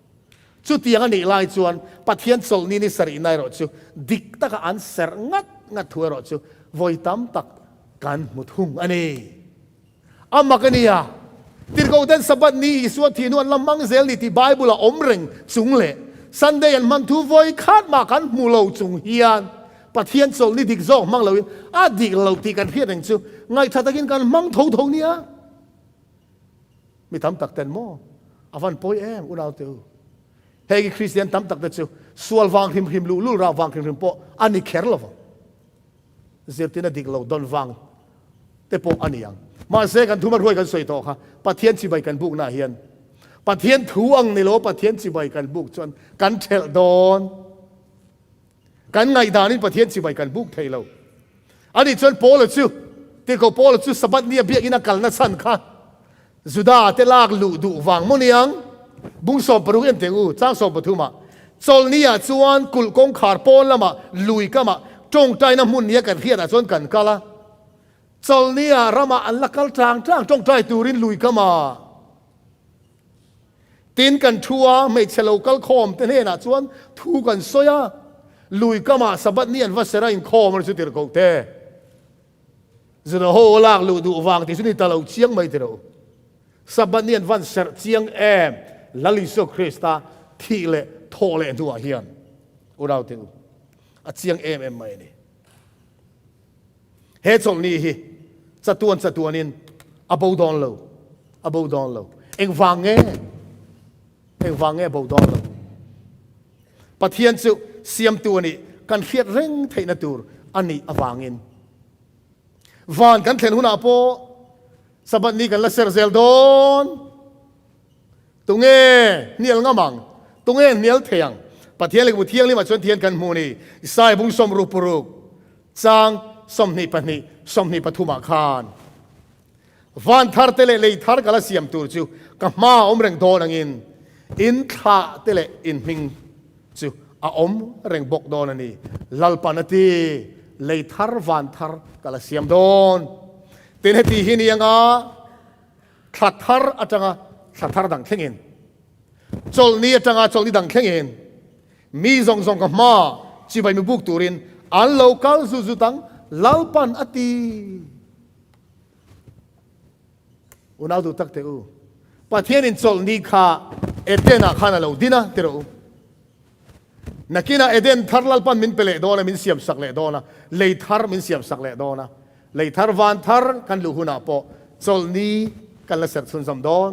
จุดที่อันนี้ลายจวนปะเทียนโซลนี่สรีนายรอจูดิกตะกันเสร์งัดทัวรอจูโวยตั้มตักกันมุทุงอันนี้ อามากันเนี่ยติดกูเดินสบัดนี้สวดที่นวลลำมังเซลนี่ที่ไบเบิลอมเริงจุงเล่ซันเดย์มันทูไว้คาดมากันมูโลจุงเฮียนปะเทียนโซลนี่ดิกโซมังเราดิกเราตีกันเพียงจู่ไงถ้าตะกินกันมังทงเนี่ยมีทำตักเต็นโมอาวันปอยอุณาเตอเฮกิคริสเตียนทำตักเต็นจู่สวลวางหิมลูราวางหิมโปอันนี้แคร์ลฟเสียตินาดิกเราดอนวางเตโปอันนี้ยังมาเสกันทุกมารวยกันสวยต่อค่ะปะเทียนชิบายกันบุกนาเฮียนปะเทียนถูอังในโลปะเทียนชิบายกันบุกจนกันเทลดอนกันไงดานินปะเทียนชิบายกันบุกไทยเราอันนี้จนโปละจู่ที่เขาโปละจู่สบัดเนี่ยเบียกินักกันนักสันค่ะสุดาเตลากลุดูวางมุนียังบุ้งสอบปรุงเอ็มเตอูจ้างสอบปทุมาโซลนี่จวนกุลกงขาร์ปอนละมาลุยก็มาจงใจน้ำมุนเนี่ยกันเฮียแต่จนกันกะละโซลนี่รามาอันละกัลจางจงใจตูรินลุยก็มาตีนกันทัวไม่เชลกัลคอมเตเนน่ะจวนทูกันโซยาลุยก็มาสบัดเนี่ยวัสระอินคอมันสุดที่เราเตะจะโหลากลุดูวางที่สุดที่ตะเราเชียงไม่เตะสบัดเนี่ยวันเสร์เชียงลลิสุคริสตาที่เละโทเละตัวเฮียนอุเราเตอเชียงไม่นี่เหตุสงนี้จะตัวนินอบูดอนโลเอ็งฟังเงบูดอนโลปะเทียนสุเสียมตัวนี้กันเขียดเร่งไทยนาตูร์อันนี้อฟังเงินวานกันเห็นหุ่นอาโปสบัดนี้กันละเซอร์เซลดอนตรงเงี้ยเนียลงามังตรงเงี้ยเนียลเทียงปะเทียนเลยบุเทียงเลยมาชวนเทียนกันมูนี่สายบุ้งสมรูปรุกจางสมนิปนิสมนิปทุมาคานวันทาร์เตเลทาร์กัลเซียมตูร์จูกับมาอมเริงโดนังอินทาเตเลอินมิงจูอมเริงบกโดนันนี่ลัลปานตีเลยทาร์วันทาร์กัลเซียมโดนเต็นที่หินียังขัดทาร์อาจจะขัดทาร์ดังเข่งจลนี้อาจจะจลนี้ดังเข่งมีซองกับมาจีบายมีบุกตูรินอันโลกาลสุตังลาลปันอติอุณาดูตักเตอูปะเทียนินจลนี้ข้าเอเดนข้านาโลดินะเตรูนักกินาเอเดนทาร์ลาลปันมินเปเลโดนะมินเสียมสักเลโดนะเลยทาร์มินเสียมสักเลโดนะเลยทาร์วันทาร์กันลูหุนาโปจลนี้กันละเสร็จสุนสมดอน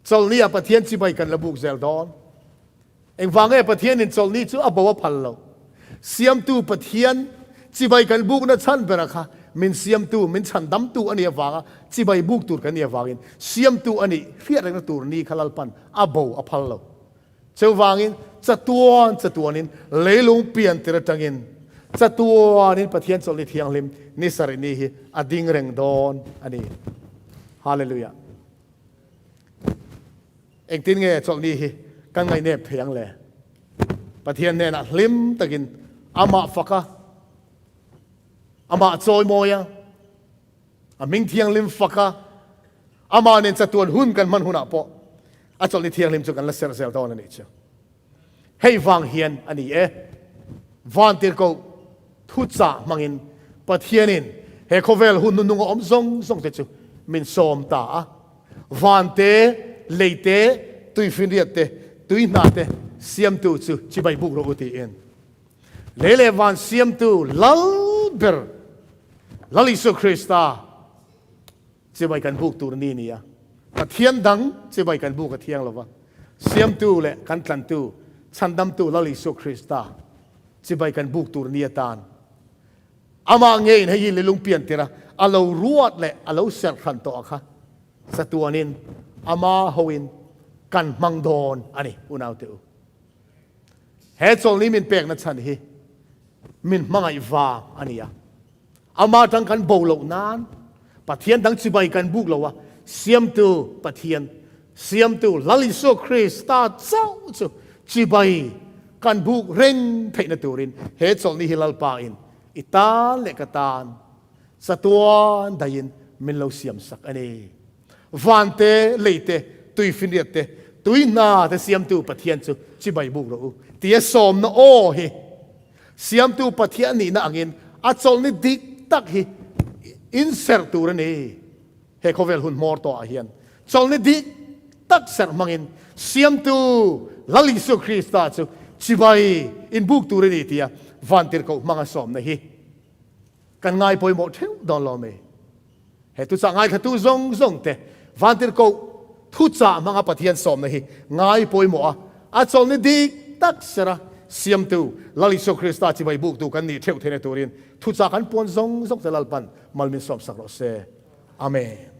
จลนี้ปะเทียนจีบายกันละบุกเซลดอนเอ็งฟังปะเทียนินจลนี้จู่อับวะพัลโลเสียมตูปะเทียนจีบายกันบุกนัดชันเปรักค่ะมินเสียมตูมินชันดำตูอันนี้ฟังจีบายบุกตูกันนี้ฟังเสียมตูอันนี้เฟียดกันตูนี้ขลัลปันอับวะพัลโลเจ้าฟังจะตัวนินเลยลงเปลี่ยนเตระจังจะตัวนินปะเทียนจลนี้เทียงลิมนิสรินีอดิ่งเร่งดอนอันนี้ฮาเลลูยาเอ็งตินเงจลนี้กันไงเนบเทียงเลยปะเทียนเนี่ยนะลิมตะกินอามาฟักะอามาโจยโมยอามิงเทียงลิมฟักะอามาเนี่ยจะตัวหุ่นกันมันหุ่นอ่ะปะอาจจะเทียงลิมจุกันละเซลเซลตอนนี้เจ้าให้ฟังเฮียนอันนี้วันที่เขาทุจามังอินปะเทียนินเฮโคเวลหุ่นนุ่งอมซงเจ้ามินสมตาวันเตเลยเตตุยฟินเรียเตตุยนาเตเสียมตูจู่จีบายบุกโรตีเอ็นเลวันเสียมตูลัลเบอร์ลลิสุคริสตาจีบายกันบุกตูนี่นี่ปะเทียนดังจีบายกันบุกกะเทียงหรอวะเสียมตูเลกันตันตูฉันดำตูลลิสุคริสตาจีบายกันบุกตูนี่ตานอามาเงยให้ยินเลยลุงเปลี่ยนเตระอาเรารวดเลยอาเราเสกขันโตอะค่ะสตัวนินอามาฮวินกันมังโดนอันนี้อุณาเตอเฮตโซลนี้มินเปกนัดฉันฮีมินมังไอวาอันนี้อามาทั้งกันโบโลนานปะเทียนทั้งจีบายกันบุกเราวะเสียมตูปะเทียนเสียมตูลลิสุคริสตาเจ้าจีบายกันบุกเร่งเทนตูรินเฮตโซลนี้ฮิลลปาอินอิตาเลกตานสตัวได้ยินมินเราเสียมสักอันนี้วันเตเลยเตตุยฟินเรียเตตุยนาเตเสียมตูปะเทียนจูจีบายบุกเราเตียสมนะโอ้เฮเสียมตูปะเทียนนี่นะอังอินอาจจะนี่ดิกตักเฮอินเซอร์ตูรนี่ he khovel hun mor to a hian chol ni di tak ser mangin Siamtu lalisu Krista chu chibai in buk tu ri tia vantir ko manga som na hi kan ngai poi mo theu don lo me he tu cha ngai kha tu zong zong te vantir ko thu cha manga pathian som na hi ngai poi mo a chol ni di tak sera Siamtu lalisu Krista Chibaibuk tu kan ni theu thene turin thu cha kan pon zong zong te lalpan malmin som sak ro se amen